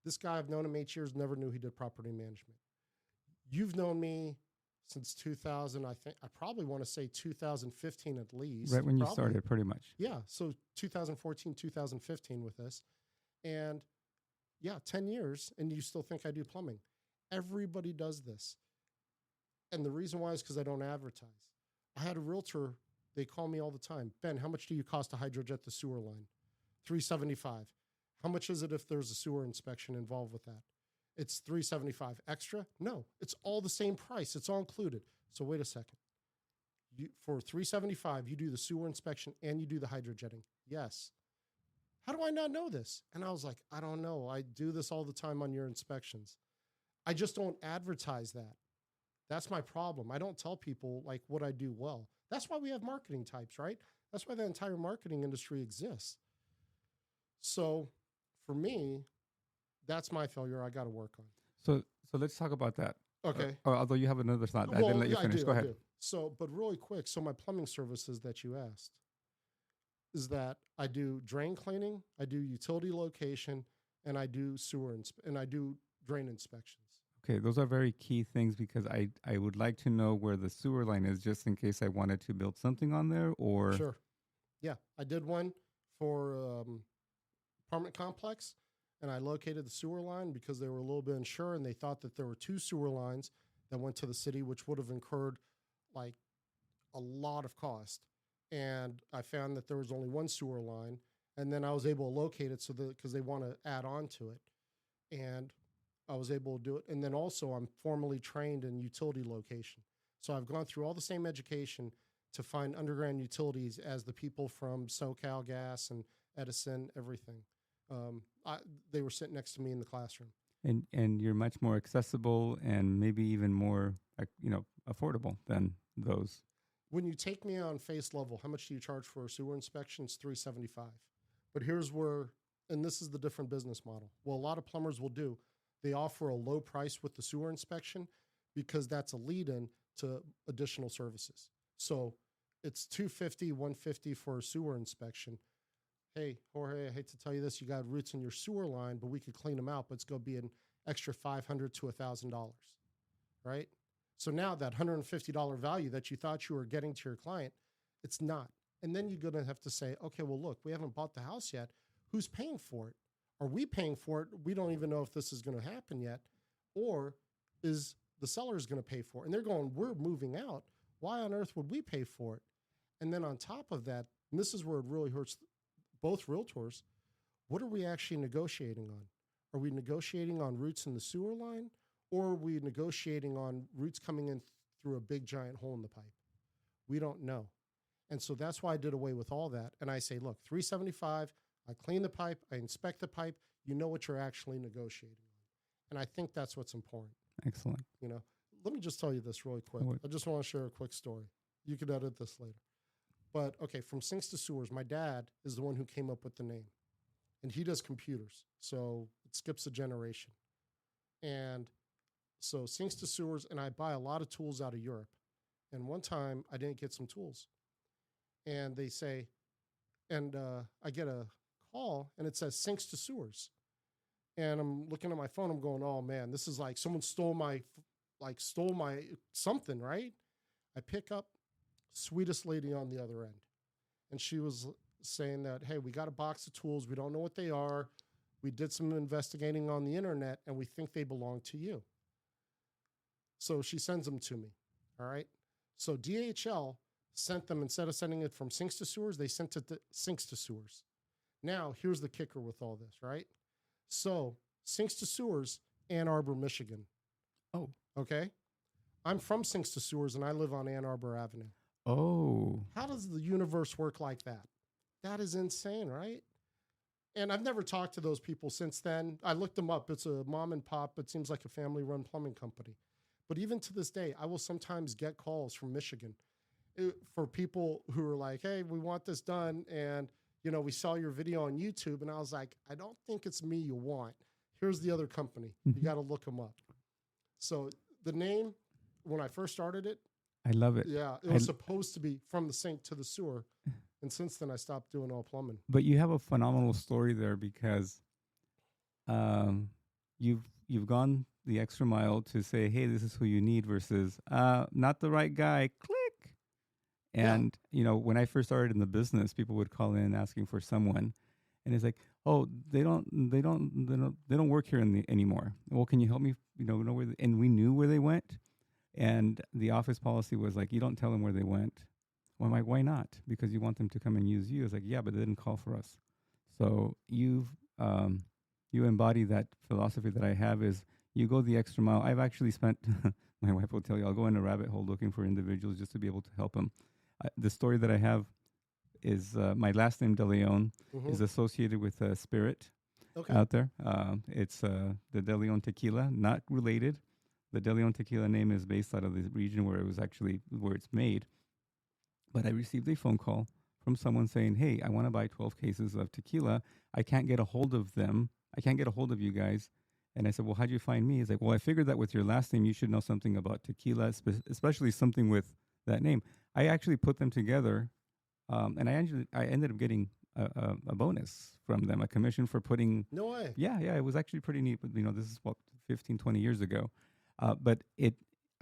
S2: This guy, I've known him 8 years, never knew he did property management. You've known me since 2000, I think. I probably want to say 2015 at least.
S1: Right when you started, pretty much.
S2: Yeah, so 2014, 2015 with this. And 10 years, and you still think I do plumbing. Everybody does this. And the reason why is because I don't advertise. I had a realtor, they call me all the time. Ben, how much do you cost to hydrojet the sewer line? $375. How much is it if there's a sewer inspection involved with that? It's $375. Extra? No, it's all the same price. It's all included. So wait a second. For $375, you do the sewer inspection and you do the hydrojetting. Yes. How do I not know this? And I was like, I don't know. I do this all the time on your inspections. I just don't advertise that. That's my problem. I don't tell people like what I do well. That's why we have marketing types, right? That's why the entire marketing industry exists. So for me, that's my failure I got to work on.
S1: So let's talk about that.
S2: Okay.
S1: Although you have another thought. I didn't let you finish. Go ahead.
S2: So, but really quick, so my plumbing services that you asked is that I do drain cleaning, I do utility location, and I do and I do drain inspections.
S1: Okay, those are very key things because I would like to know where the sewer line is just in case I wanted to build something on there or...
S2: Sure. Yeah, I did one for apartment complex, and I located the sewer line because they were a little bit unsure, and they thought that there were 2 sewer lines that went to the city, which would have incurred like a lot of cost. And I found that there was only 1 sewer line, and then I was able to locate it because they want to add on to it. And I was able to do it. And then also I'm formally trained in utility location. So I've gone through all the same education to find underground utilities as the people from SoCal Gas and Edison, everything. They were sitting next to me in the classroom.
S1: And you're much more accessible and maybe even more, affordable than those.
S2: When you take me on face level, how much do you charge for a sewer inspection? It's $375. But here's where, and this is the different business model. Well, a lot of plumbers will do. They offer a low price with the sewer inspection because that's a lead-in to additional services. So it's $250, $150 for a sewer inspection. Hey, Jorge, I hate to tell you this, you got roots in your sewer line, but we could clean them out, but it's going to be an extra $500 to $1,000, right? So now that $150 value that you thought you were getting to your client, it's not. And then you're going to have to say, okay, well, look, we haven't bought the house yet. Who's paying for it? Are we paying for it? We don't even know if this is going to happen yet. Or is the seller is going to pay for it? And they're going, we're moving out. Why on earth would we pay for it? And then on top of that, And this is where it really hurts both realtors. What are we actually negotiating on? Are we negotiating on roots in the sewer line, or are we negotiating on roots coming in through a big giant hole in the pipe? We don't know. And so that's why I did away with all that. And I say, look, $375, I clean the pipe, I inspect the pipe, you know what you're actually negotiating on. And I think that's what's important.
S1: Excellent.
S2: You know, let me just tell you this really quick. I just want to share a quick story. You could edit this later. But okay, from sinks to sewers, my dad is the one who came up with the name. And he does computers, so it skips a generation. And so sinks to sewers, and I buy a lot of tools out of Europe. And one time I didn't get some tools. And they say, and I get a call, and it says sinks to sewers. And I'm looking at my phone, I'm going, oh man, this is like someone stole my something, right? I pick up, sweetest lady on the other end. And she was saying that, hey, we got a box of tools. We don't know what they are. We did some investigating on the internet, and we think they belong to you. So she sends them to me, all right? So DHL sent them, instead of sending it from sinks to sewers, they sent it to sinks to sewers. Now, here's the kicker with all this, right? So sinks to sewers, Ann Arbor, Michigan.
S1: Oh.
S2: Okay? I'm from sinks to sewers, and I live on Ann Arbor Avenue.
S1: Oh.
S2: How does the universe work like that? That is insane, right? And I've never talked to those people since then. I looked them up. It's a mom and pop. It seems like a family-run plumbing company. But even to this day, I will sometimes get calls from Michigan for people who are like, hey, we want this done. And, you know, we saw your video on YouTube. And I was like, I don't think it's me you want. Here's the other company. You got to look them up. So the name, when I first started it,
S1: I love it.
S2: yeah, it was supposed to be from the sink to the sewer. And since then, I stopped doing all plumbing.
S1: But you have a phenomenal story there because you've gone the extra mile to say, hey, this is who you need versus not the right guy. Click. And, you know, when I first started in the business, people would call in asking for someone. And it's like, oh, they don't work here anymore. Well, can you help me? You know where and we knew where they went. And the office policy was like, you don't tell them where they went. Well, I'm like, why not? Because you want them to come and use you. It's like, yeah, but they didn't call for us. So you embody that philosophy that I have is you go the extra mile. I've actually spent, my wife will tell you, I'll go in a rabbit hole looking for individuals just to be able to help them. The story that I have is my last name, De Leon, is associated with a spirit out there. It's the De Leon tequila, not related. The De Leon tequila name is based out of the region where it's made. But I received a phone call from someone saying, hey, I want to buy 12 cases of tequila. I can't get a hold of them. I can't get a hold of you guys. And I said, well, how'd you find me? He's like, well, I figured that with your last name, you should know something about tequila, especially something with that name. I actually put them together, and I ended up getting a bonus from them, a commission for putting.
S2: No way.
S1: Yeah, it was actually pretty neat. But, you know, this is what, 15, 20 years ago. But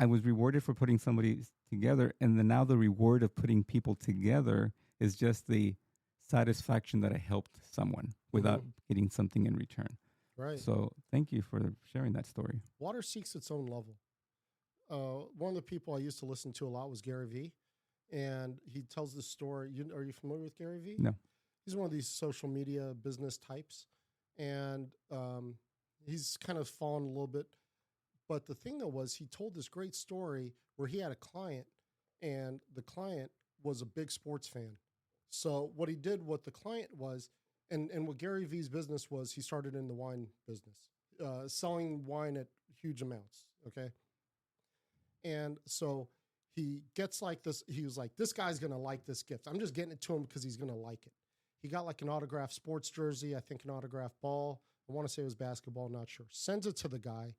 S1: I was rewarded for putting somebody together, and then now the reward of putting people together is just the satisfaction that I helped someone without getting something in return.
S2: Right.
S1: So thank you for sharing that story.
S2: Water seeks its own level. One of the people I used to listen to a lot was Gary Vee, and he tells this story. Are you familiar with Gary Vee?
S1: No.
S2: He's one of these social media business types, and he's kind of fallen a little bit. But the thing, though, was he told this great story where he had a client, and the client was a big sports fan. So what the client was, and what Gary Vee's business was, he started in the wine business, selling wine at huge amounts, okay? And so he gets like this. He was like, this guy's going to like this gift. I'm just getting it to him because he's going to like it. He got like an autographed sports jersey, I think an autographed ball. I want to say it was basketball, not sure. Sends it to the guy.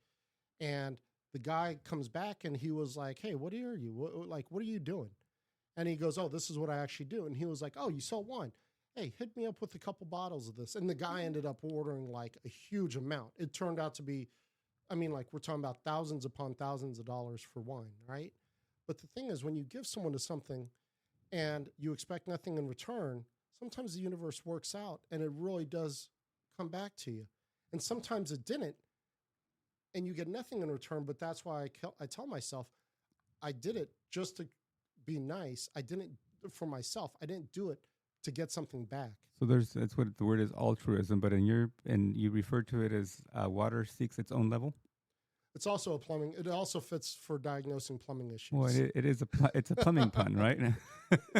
S2: And the guy comes back and he was like, hey, what are you? What are you doing? And he goes, oh, this is what I actually do. And he was like, oh, you sell wine. Hey, hit me up with a couple bottles of this. And the guy ended up ordering like a huge amount. It turned out to be, I mean, like we're talking about thousands upon thousands of dollars for wine, right? But the thing is, when you give someone to something and you expect nothing in return, sometimes the universe works out and it really does come back to you. And sometimes it didn't. And you get nothing in return, but that's why I tell myself, I did it just to be nice. I didn't for myself. I didn't do it to get something back.
S1: So that's what the word is, altruism. But you refer to it as water seeks its own level.
S2: It's also it also fits for diagnosing plumbing issues.
S1: Well, it's a plumbing pun, right?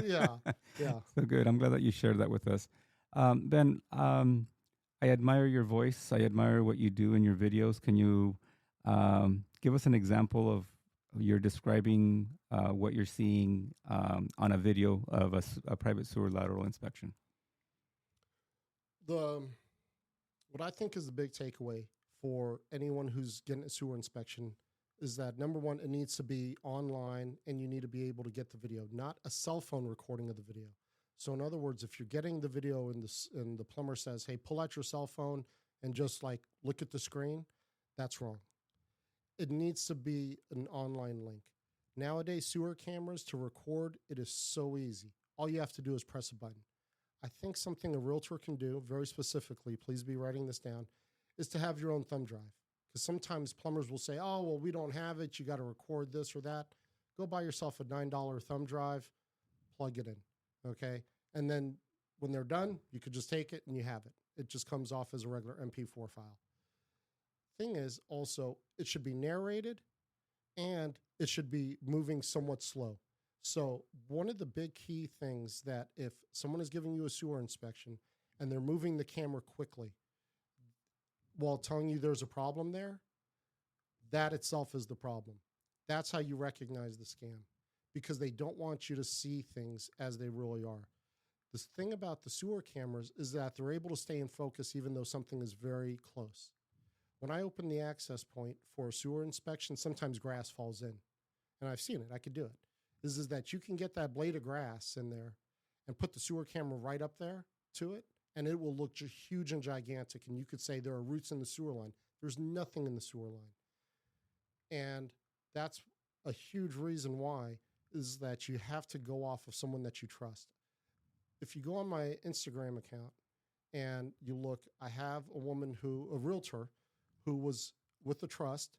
S2: Yeah.
S1: So good. I'm glad that you shared that with us. Ben, I admire your voice. I admire what you do in your videos. Can you give us an example of you're describing what you're seeing on a video of a private sewer lateral inspection?
S2: What I think is the big takeaway for anyone who's getting a sewer inspection is that, number one, it needs to be online and you need to be able to get the video, not a cell phone recording of the video. So in other words, if you're getting the video and the plumber says, hey, pull out your cell phone and just like look at the screen, that's wrong. It needs to be an online link. Nowadays, sewer cameras to record, it is so easy. All you have to do is press a button. I think something a realtor can do, very specifically, please be writing this down, is to have your own thumb drive. Because sometimes plumbers will say, oh, well, we don't have it. You got to record this or that. Go buy yourself a $9 thumb drive, plug it in, okay? And then when they're done, you could just take it and you have it. It just comes off as a regular MP4 file. Thing is, also, it should be narrated and it should be moving somewhat slow. So one of the big key things that if someone is giving you a sewer inspection and they're moving the camera quickly while telling you there's a problem there, that itself is the problem. That's how you recognize the scam, because they don't want you to see things as they really are. The thing about the sewer cameras is that they're able to stay in focus even though something is very close. When I open the access point for a sewer inspection, sometimes grass falls in. And I've seen it. I could do it. Is that you can get that blade of grass in there and put the sewer camera right up there to it, and it will look huge and gigantic. And you could say there are roots in the sewer line. There's nothing in the sewer line. And that's a huge reason why, is that you have to go off of someone that you trust. If you go on my Instagram account and you look, I have a realtor who was with the trust.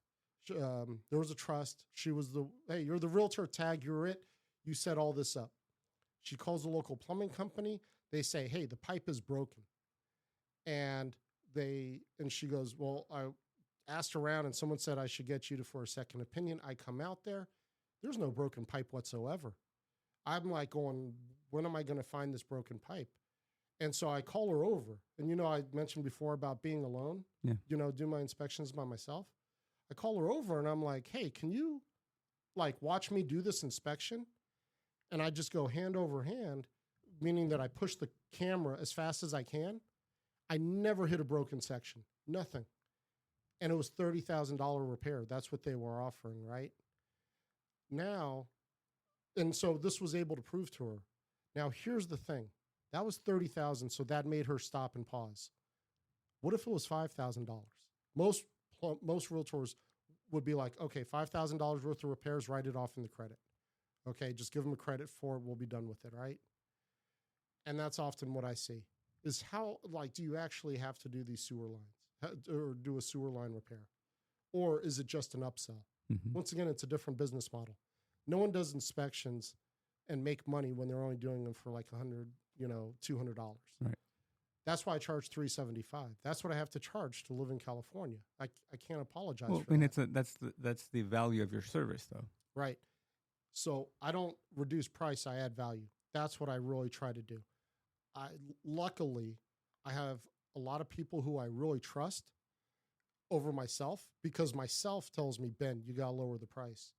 S2: There was a trust. She was hey, you're the realtor, tag, you're it. You set all this up. She calls the local plumbing company. They say, hey, the pipe is broken. And she goes, well, I asked around and someone said I should get you for a second opinion. I come out there. There's no broken pipe whatsoever. I'm like going, when am I going to find this broken pipe? And so I call her over. And, I mentioned before about being alone, do my inspections by myself. I call her over and I'm like, hey, can you watch me do this inspection? And I just go hand over hand, meaning that I push the camera as fast as I can. I never hit a broken section, nothing. And it was $30,000 repair. That's what they were offering, right? Now, and so this was able to prove to her. Now, here's the thing. That was $30,000, so that made her stop and pause. What if it was $5,000? Most realtors would be like, okay, $5,000 worth of repairs, write it off in the credit. Okay, just give them a credit for it. We'll be done with it, right? And that's often what I see is how, do you actually have to do these sewer lines or do a sewer line repair? Or is it just an upsell? Mm-hmm. Once again, it's a different business model. No one does inspections and make money when they're only doing them for like $100, $200.
S1: Right.
S2: That's why I charge $375. That's what I have to charge to live in California. I can't apologize for
S1: that. That's the value of your service, though.
S2: Right. So I don't reduce price. I add value. That's what I really try to do. Luckily, I have a lot of people who I really trust over myself, because myself tells me, Ben, you got to lower the price.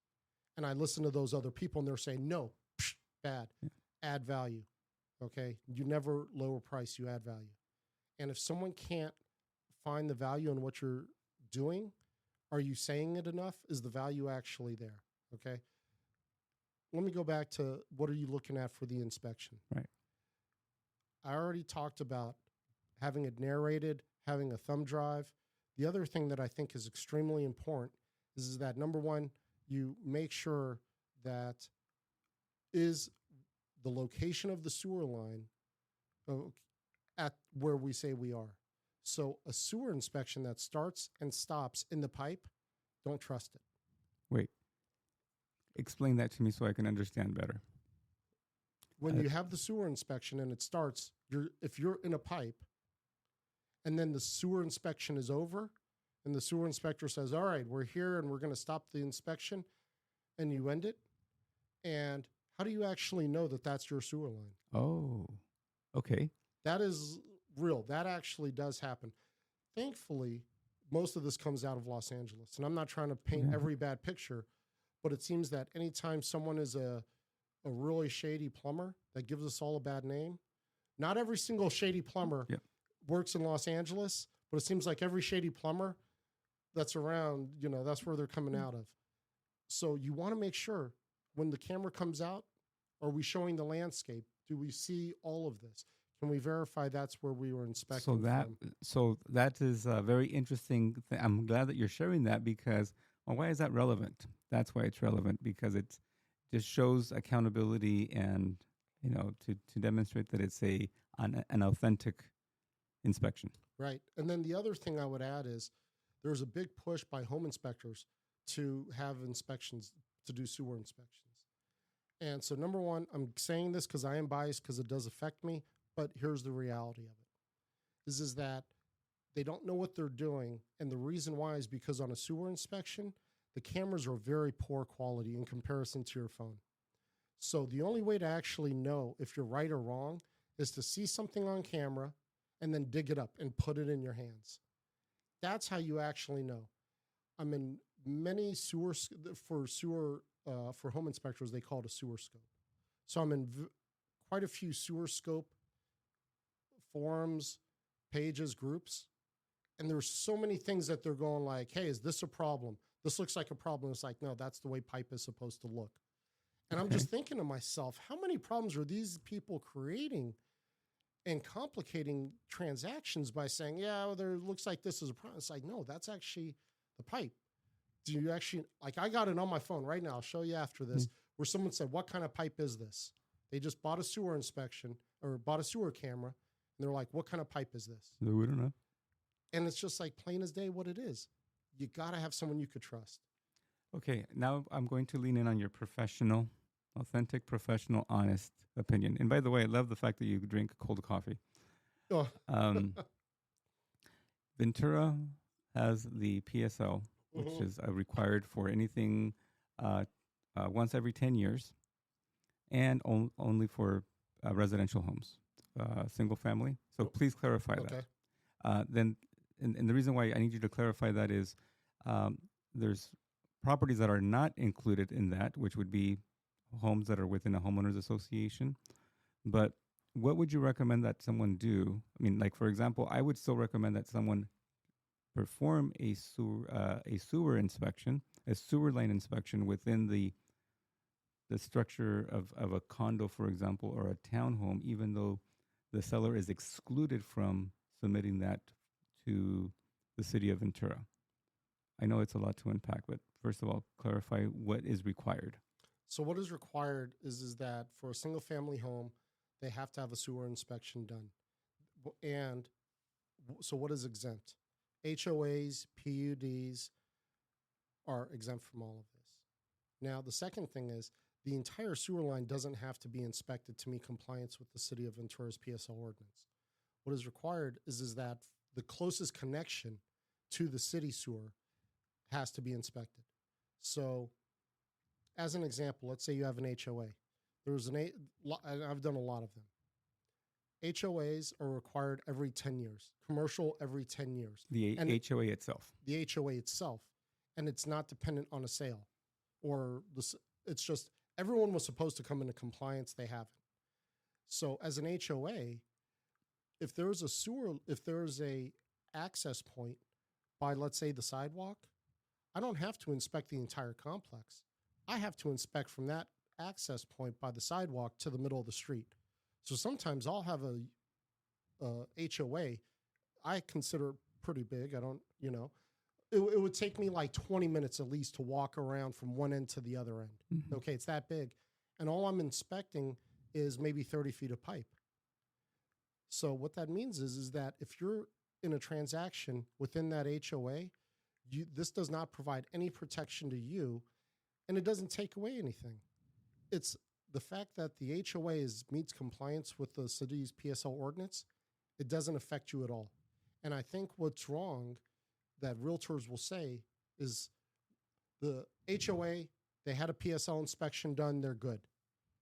S2: And I listen to those other people and they're saying, no, bad, add value. Okay. You never lower price, you add value. And if someone can't find the value in what you're doing, are you saying it enough? Is the value actually there? Okay. Let me go back to what are you looking at for the inspection?
S1: Right.
S2: I already talked about having it narrated, having a thumb drive. The other thing that I think is extremely important is that, number one, you make sure that is the location of the sewer line at where we say we are. So a sewer inspection that starts and stops in the pipe, don't trust it.
S1: Wait. Explain that to me so I can understand better.
S2: when you have the sewer inspection and it starts, if you're in a pipe and then the sewer inspection is over and the sewer inspector says, all right, we're here and we're going to stop the inspection, and you end it. And how do you actually know that that's your sewer line?
S1: Oh, okay.
S2: That is real. That actually does happen. Thankfully, most of this comes out of Los Angeles. And I'm not trying to paint every bad picture, but it seems that anytime someone is a really shady plumber that gives us all a bad name, not every single shady plumber works in Los Angeles, but it seems like every shady plumber that's around, that's where they're coming out of. So you want to make sure when the camera comes out, are we showing the landscape? Do we see all of this? Can we verify that's where we were inspecting
S1: So that is a very interesting. I'm glad that you're sharing that because, well, why is that relevant? That's why it's relevant, because it just shows accountability and, to demonstrate that it's an authentic inspection.
S2: Right. And then the other thing I would add is there's a big push by home inspectors to have inspections, to do sewer inspections. And so number one, I'm saying this because I am biased because it does affect me, but here's the reality of it, is that they don't know what they're doing. And the reason why is because on a sewer inspection, the cameras are very poor quality in comparison to your phone. So the only way to actually know if you're right or wrong is to see something on camera and then dig it up and put it in your hands. That's how you actually know. I'm in many for home inspectors, they call it a sewer scope. So I'm in quite a few sewer scope forums, pages, groups, and there's so many things that they're going like, hey, is this a problem? This looks like a problem. It's like, no, that's the way pipe is supposed to look. And I'm just thinking to myself, how many problems are these people creating and complicating transactions by saying, yeah, well, there looks like this is a problem. It's like, no, that's actually the pipe. Do you actually, like, I got it on my phone right now. I'll show you after this, where someone said, what kind of pipe is this? They just bought a sewer inspection or bought a sewer camera. And they're like, what kind of pipe is this?
S1: No, we don't know.
S2: And it's just like plain as day what it is. You got to have someone you could trust.
S1: Okay, now I'm going to lean in on your professional, authentic, professional, honest opinion. And by the way, I love the fact that you drink cold coffee.
S2: Oh.
S1: Ventura has the PSL, which is required for anything once every 10 years and only for residential homes, single family. So please clarify that. Then, and the reason why I need you to clarify that is there's properties that are not included in that, which would be homes that are within a homeowners association. But what would you recommend that someone do? I mean, like, for example, I would still recommend that someone perform a sewer inspection, a sewer line inspection within the structure of a condo, for example, or a townhome, even though the seller is excluded from submitting that to the city of Ventura. I know it's a lot to unpack, but first of all, clarify what is required.
S2: So what is required is that for a single family home, they have to have a sewer inspection done. And so what is exempt? HOAs, PUDs are exempt from all of this. Now, the second thing is the entire sewer line doesn't have to be inspected to meet compliance with the city of Ventura's PSL ordinance. What is required is that the closest connection to the city sewer has to be inspected. So, as an example, let's say you have an HOA. I've done a lot of them. HOAs are required every 10 years. Commercial every 10 years.
S1: The HOA itself.
S2: The HOA itself. And it's not dependent on a sale. It's just everyone was supposed to come into compliance. They haven't. So as an HOA, if there's a access point by, let's say, the sidewalk, I don't have to inspect the entire complex. I have to inspect from that access point by the sidewalk to the middle of the street. So sometimes I'll have a HOA I consider pretty big. It would take me like 20 minutes at least to walk around from one end to the other end. Mm-hmm. Okay, it's that big. And all I'm inspecting is maybe 30 feet of pipe. So what that means is that if you're in a transaction within that HOA, this does not provide any protection to you, and it doesn't take away anything. It's the fact that the HOA meets compliance with the city's PSL ordinance, it doesn't affect you at all. And I think what's wrong that realtors will say is the HOA, they had a PSL inspection done, they're good.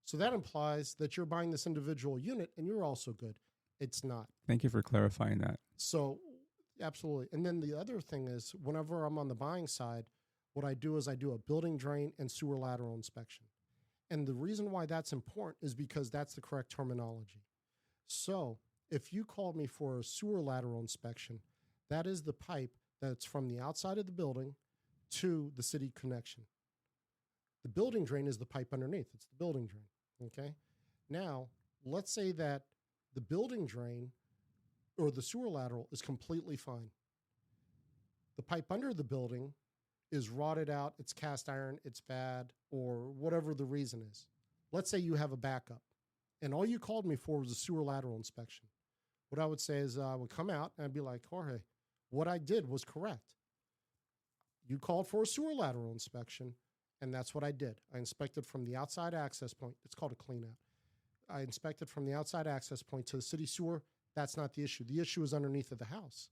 S2: So that implies that you're buying this individual unit and you're also good. It's not.
S1: Thank you for clarifying that.
S2: So absolutely. And then the other thing is whenever I'm on the buying side, what I do is I do a building drain and sewer lateral inspection. And the reason why that's important is because that's the correct terminology. So if you called me for a sewer lateral inspection, that is the pipe that's from the outside of the building to the city connection. The building drain is the pipe underneath. It's the building drain, okay? Now, let's say that the building drain or the sewer lateral is completely fine. The pipe under the building is rotted out, it's cast iron, it's bad, or whatever the reason is. Let's say you have a backup, and all you called me for was a sewer lateral inspection. What I would say is I would come out and I'd be like, Jorge, what I did was correct. You called for a sewer lateral inspection, and that's what I did. I inspected from the outside access point. It's called a clean out. I inspected from the outside access point to the city sewer. That's not the issue. The issue is underneath of the house.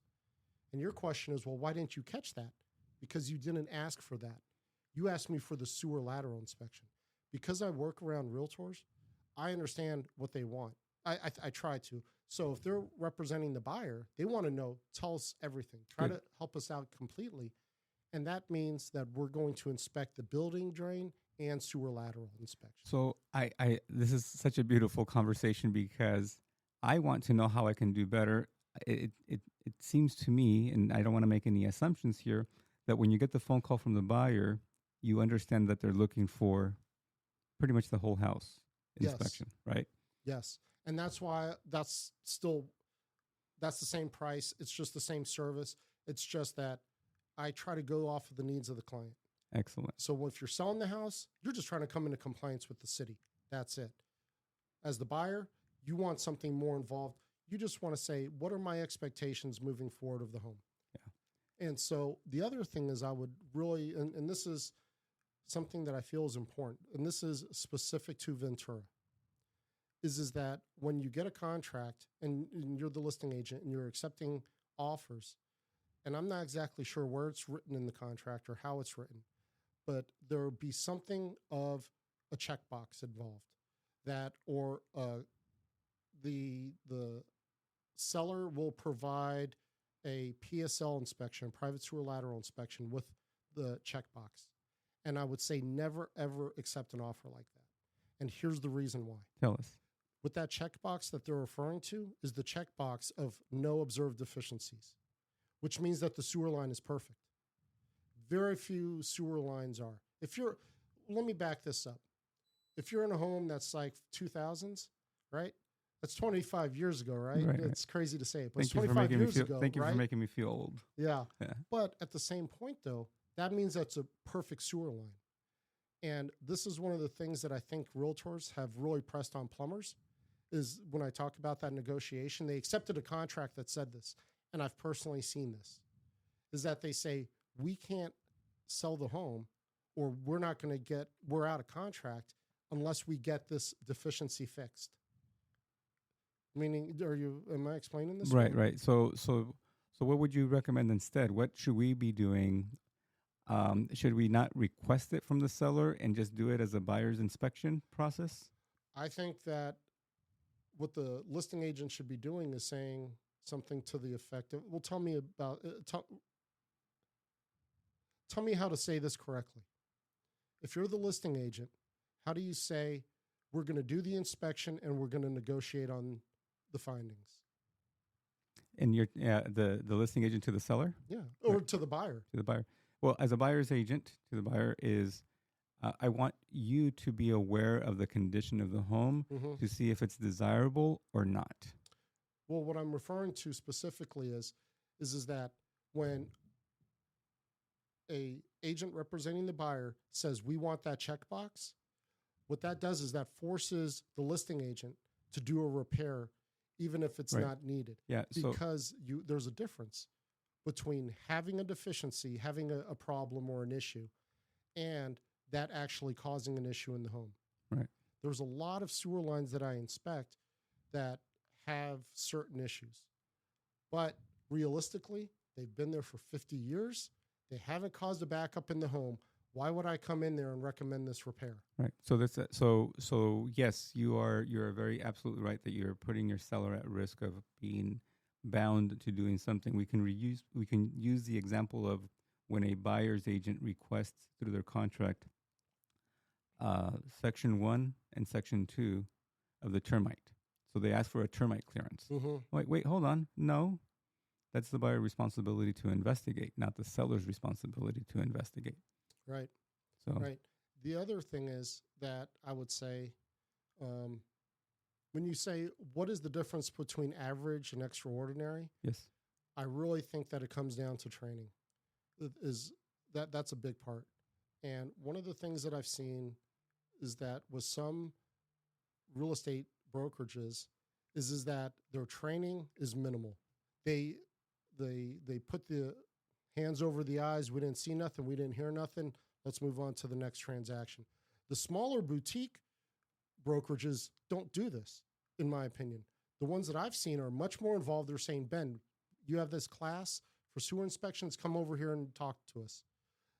S2: And your question is, well, why didn't you catch that? Because you didn't ask for that. You asked me for the sewer lateral inspection. Because I work around realtors, I understand what they want. I try to. So if they're representing the buyer, they want to know, tell us everything. Try to help us out completely. And that means that we're going to inspect the building drain and sewer lateral inspection.
S1: So this is such a beautiful conversation because I want to know how I can do better. It seems to me, and I don't want to make any assumptions here, that when you get the phone call from the buyer, you understand that they're looking for pretty much the whole house inspection, right?
S2: Yes. And that's why that's the same price. It's just the same service. It's just that I try to go off of the needs of the client.
S1: Excellent.
S2: So if you're selling the house, you're just trying to come into compliance with the city. That's it. As the buyer, you want something more involved. You just want to say, what are my expectations moving forward of the home? Yeah. And so the other thing is I would really, and this is something that I feel is important, and this is specific to Ventura, is that when you get a contract and you're the listing agent and you're accepting offers, and I'm not exactly sure where it's written in the contract or how it's written, but there will be something of a checkbox involved that, or the seller will provide a PSL inspection, private sewer lateral inspection with the checkbox. And I would say never, ever accept an offer like that. And here's the reason why.
S1: Tell us.
S2: What that checkbox that they're referring to is the checkbox of no observed deficiencies, which means that the sewer line is perfect. Very few sewer lines are. Let me back this up. If you're in a home that's like 2000s, right? That's 25 years ago, right? It's crazy to say, but it's 25 years ago.
S1: Thank you for making me feel old.
S2: Yeah. But at the same point, though, that means that's a perfect sewer line. And this is one of the things that I think realtors have really pressed on plumbers is when I talk about that negotiation, they accepted a contract that said this, and I've personally seen this, is that they say, we can't sell the home or we're out of contract unless we get this deficiency fixed. Meaning, am I explaining this?
S1: Right. So what would you recommend instead? What should we be doing? Should we not request it from the seller and just do it as a buyer's inspection process?
S2: I think that what the listing agent should be doing is saying something to the effect of, well, tell me how to say this correctly. If you're the listing agent, how do you say, we're going to do the inspection and we're going to negotiate on the findings?
S1: And you're the listing agent to the seller?
S2: Yeah, or to the buyer.
S1: To the buyer. Well, as a buyer's agent to the buyer is, I want you to be aware of the condition of the home to see if it's desirable or not.
S2: Well, what I'm referring to specifically is that when a agent representing the buyer says, we want that checkbox, what that does is that forces the listing agent to do a repair, even if it's not needed.
S1: Yeah,
S2: because there's a difference between having a deficiency, having a problem or an issue, and that actually causing an issue in the home.
S1: Right.
S2: There's a lot of sewer lines that I inspect that have certain issues. But realistically, they've been there for 50 years. They haven't caused a backup in the home. Why would I come in there and recommend this repair?
S1: Right. So yes, you're very absolutely right that you're putting your seller at risk of being bound to doing something. We can use the example of when a buyer's agent requests through their contract Section 1 and Section 2 of the termite. So they ask for a termite clearance.
S2: Mm-hmm.
S1: Wait, hold on. No, that's the buyer's responsibility to investigate, not the seller's responsibility to investigate.
S2: Right.
S1: So
S2: right. The other thing is that I would say, when you say what is the difference between average and extraordinary,
S1: yes,
S2: I really think that it comes down to training. That's a big part. And one of the things that I've seen is that with some real estate brokerages is that their training is minimal. They put the hands over the eyes. We didn't see nothing. We didn't hear nothing. Let's move on to the next transaction. The smaller boutique brokerages don't do this, in my opinion. The ones that I've seen are much more involved. They're saying, Ben, you have this class for sewer inspections. Come over here and talk to us.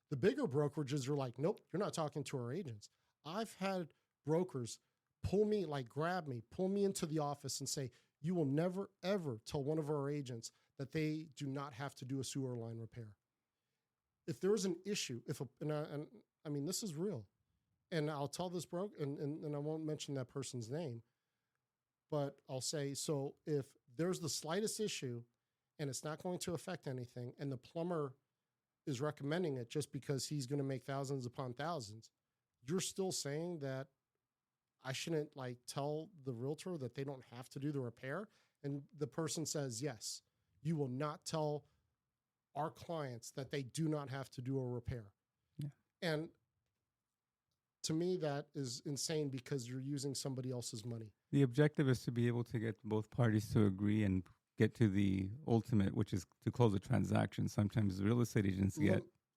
S2: The bigger brokerages are like, nope, you're not talking to our agents. I've had brokers pull me, grab me, pull me into the office and say, you will never, ever tell one of our agents that they do not have to do a sewer line repair. If there is an issue, I mean, this is real. And I'll tell this broker, and I won't mention that person's name, but I'll say, so if there's the slightest issue and it's not going to affect anything, and the plumber is recommending it just because he's going to make thousands upon thousands, you're still saying that I shouldn't tell the realtor that they don't have to do the repair? And the person says, yes, you will not tell our clients that they do not have to do a repair.
S1: Yeah.
S2: And to me, that is insane because you're using somebody else's money.
S1: The objective is to be able to get both parties to agree and get to the ultimate, which is to close a transaction. Sometimes real estate agents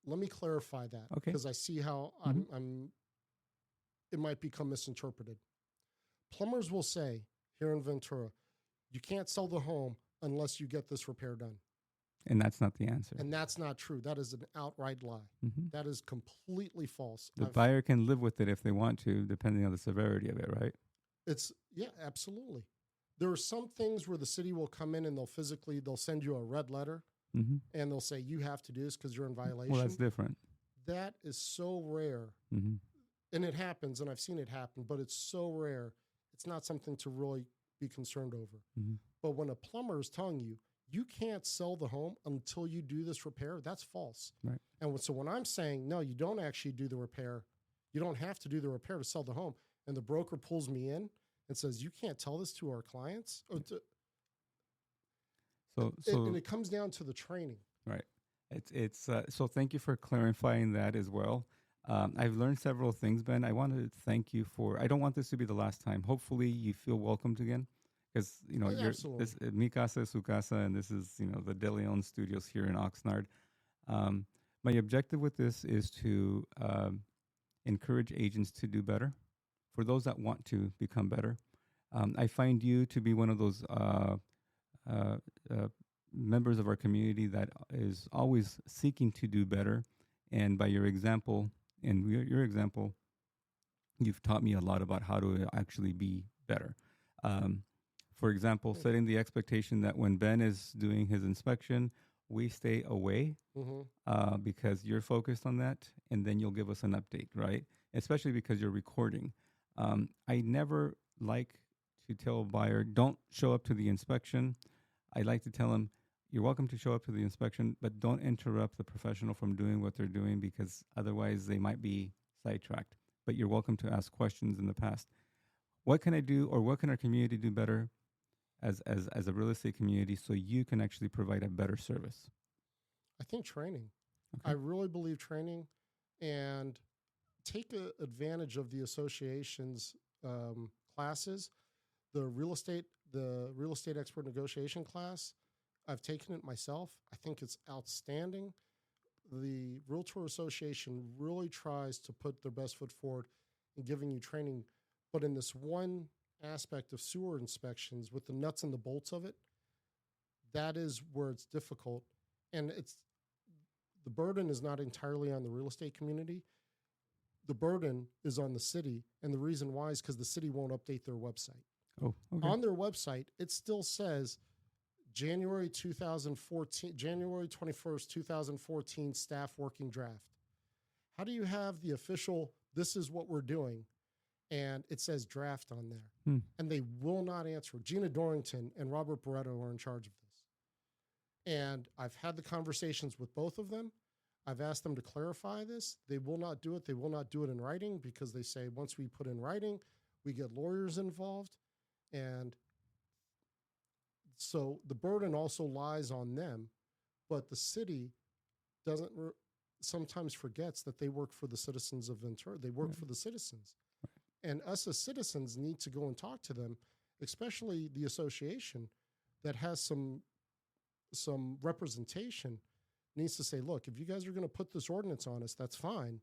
S2: Let me clarify that,
S1: okay,
S2: because I see how it might become misinterpreted. Plumbers will say here in Ventura, you can't sell the home unless you get this repair done.
S1: And that's not the answer.
S2: And that's not true. That is an outright lie.
S1: Mm-hmm.
S2: That is completely false.
S1: The buyer can live with it if they want to, depending on the severity of it, right?
S2: Yeah, absolutely. There are some things where the city will come in and they'll send you a red letter,
S1: mm-hmm,
S2: and they'll say you have to do this because you're in violation.
S1: Well, that's different.
S2: That is so rare.
S1: Mm-hmm.
S2: And it happens, and I've seen it happen, but it's so rare. It's not something to really be concerned over.
S1: Mm-hmm.
S2: But when a plumber is telling you, you can't sell the home until you do this repair, that's false.
S1: Right.
S2: And so when I'm saying, no, you don't actually do the repair, you don't have to do the repair to sell the home, and the broker pulls me in and says, you can't tell this to our clients? And it comes down to the training.
S1: Right. So thank you for clarifying that as well. I've learned several things, Ben. I want to thank you I don't want this to be the last time. Hopefully you feel welcomed again, because, this Mi Casa es Su Casa, and this is, the De Leon Studios here in Oxnard. My objective with this is to encourage agents to do better. For those that want to become better, I find you to be one of those members of our community that is always seeking to do better. And by your example, you've taught me a lot about how to actually be better. For example, setting the expectation that when Ben is doing his inspection, we stay away, because you're focused on that, and then you'll give us an update, right? Especially because you're recording. I never like to tell a buyer, don't show up to the inspection. I like to tell them, you're welcome to show up to the inspection, but don't interrupt the professional from doing what they're doing, because otherwise they might be sidetracked. But you're welcome to ask questions in the past. What can I do, or what can our community do better as a real estate community so you can actually provide a better service?
S2: I think training.
S1: Okay.
S2: I really believe training, and take advantage of the association's classes. The real estate expert negotiation class, I've taken it myself. I think it's outstanding. The Realtor Association really tries to put their best foot forward in giving you training, But in this one aspect of sewer inspections with the nuts and the bolts of it, that is where it's difficult. And the burden is not entirely on the real estate community. The burden is on the city. And the reason why is because the city won't update their website.
S1: Oh, okay.
S2: On their website, it still says January 21st, 2014 staff working draft. How do you have the official, this is what we're doing, and it says draft on there? And they will not answer. Gina Dorrington and Robert Barretto are in charge of this. And I've had the conversations with both of them. I've asked them to clarify this. They will not do it. They will not do it in writing because they say once we put in writing, we get lawyers involved. And so the burden also lies on them, but the city doesn't sometimes forgets that they work for the citizens of Ventura. They work for the citizens. And us as citizens need to go and talk to them, especially the association that has some representation needs to say, look, if you guys are going to put this ordinance on us, that's fine,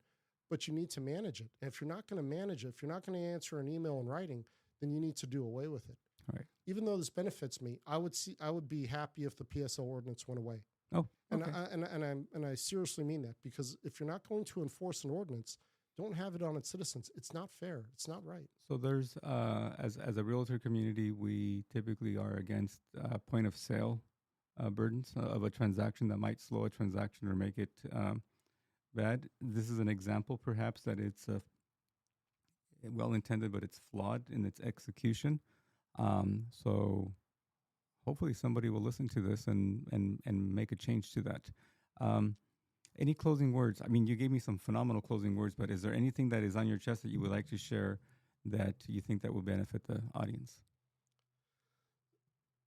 S2: but you need to manage it. And if you're not going to manage it, if you're not going to answer an email in writing, then you need to do away with it.
S1: Right.
S2: Even though this benefits me, I would be happy if the PSO ordinance went away.
S1: Oh, okay.
S2: And I seriously mean that, because if you're not going to enforce an ordinance, don't have it on its citizens. It's not fair. It's not right.
S1: So there's, as a realtor community, we typically are against point of sale burdens of a transaction that might slow a transaction or make it bad. This is an example, perhaps, that it's well intended, but it's flawed in its execution. So hopefully somebody will listen to this and make a change to that. Any closing words? I mean, you gave me some phenomenal closing words, but is there anything that is on your chest that you would like to share that you think that will benefit the audience?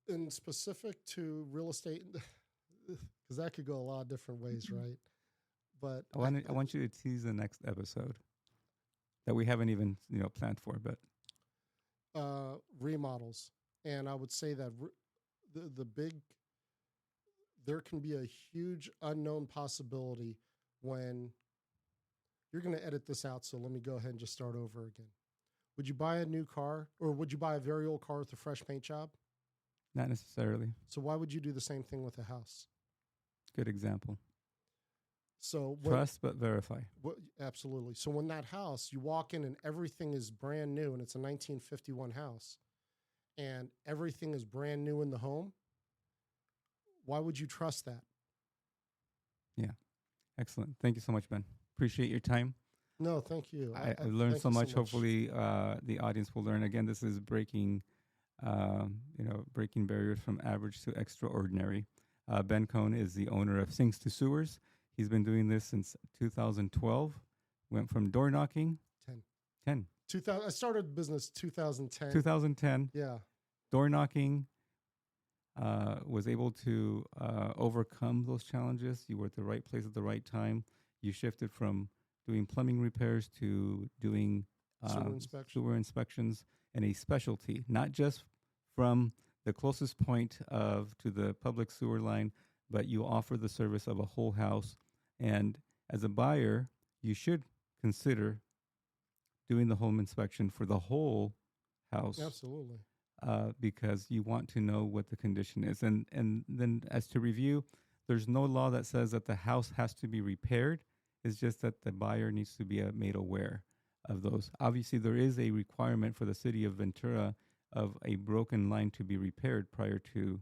S2: In specific to real estate, because that could go a lot of different ways, right? But
S1: I want you to tease the next episode that we haven't even planned for, but
S2: remodels. And I would say that there can be a huge unknown possibility when you're going to edit this out. So let me go ahead and just start over again. Would you buy a new car, or would you buy a very old car with a fresh paint job?
S1: Not necessarily.
S2: So why would you do the same thing with a house?
S1: Good example.
S2: So
S1: trust but verify.
S2: Absolutely. So when that house, you walk in and everything is brand new, and it's a 1951 house, and everything is brand new in the home, why would you trust that?
S1: Yeah. Excellent. Thank you so much, Ben. Appreciate your time.
S2: No, thank you.
S1: I learned so much. Hopefully the audience will learn. Again, this is breaking barriers from average to extraordinary. Ben Cohn is the owner of Sinks to Sewers. He's been doing this since 2012. Went from door knocking. 10.
S2: 2000. I started business 2010.
S1: 2010.
S2: Yeah.
S1: Door knocking. Was able to overcome those challenges. You were at the right place at the right time. You shifted from doing plumbing repairs to doing sewer inspections, and a specialty, not just from the closest point to the public sewer line, but you offer the service of a whole house. And as a buyer, you should consider doing the home inspection for the whole house.
S2: Absolutely.
S1: Because you want to know what the condition is. And then as to review, there's no law that says that the house has to be repaired. It's just that the buyer needs to be made aware of those. Obviously, there is a requirement for the city of Ventura of a broken line to be repaired prior to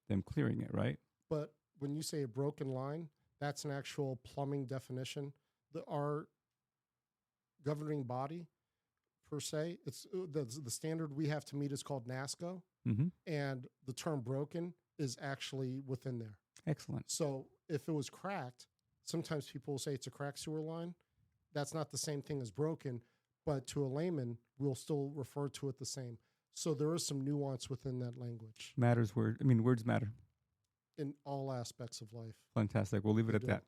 S1: them clearing it, right?
S2: But when you say a broken line, that's an actual plumbing definition. Our governing body, per se, it's the standard we have to meet is called NASCO, and the term broken is actually within there.
S1: Excellent.
S2: So if it was cracked, sometimes people will say it's a cracked sewer line. That's not the same thing as broken, but to a layman, we'll still refer to it the same. So there is some nuance within that language.
S1: Words matter.
S2: In all aspects of life.
S1: Fantastic. We'll leave it at that.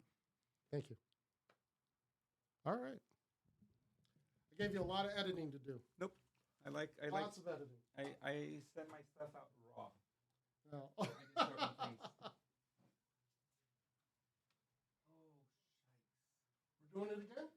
S2: Thank you. All right. I gave you a lot of editing to do.
S1: Nope. I like
S2: lots of editing.
S1: I send my stuff out raw.
S2: No.
S1: I do certain things.
S2: We're doing it again?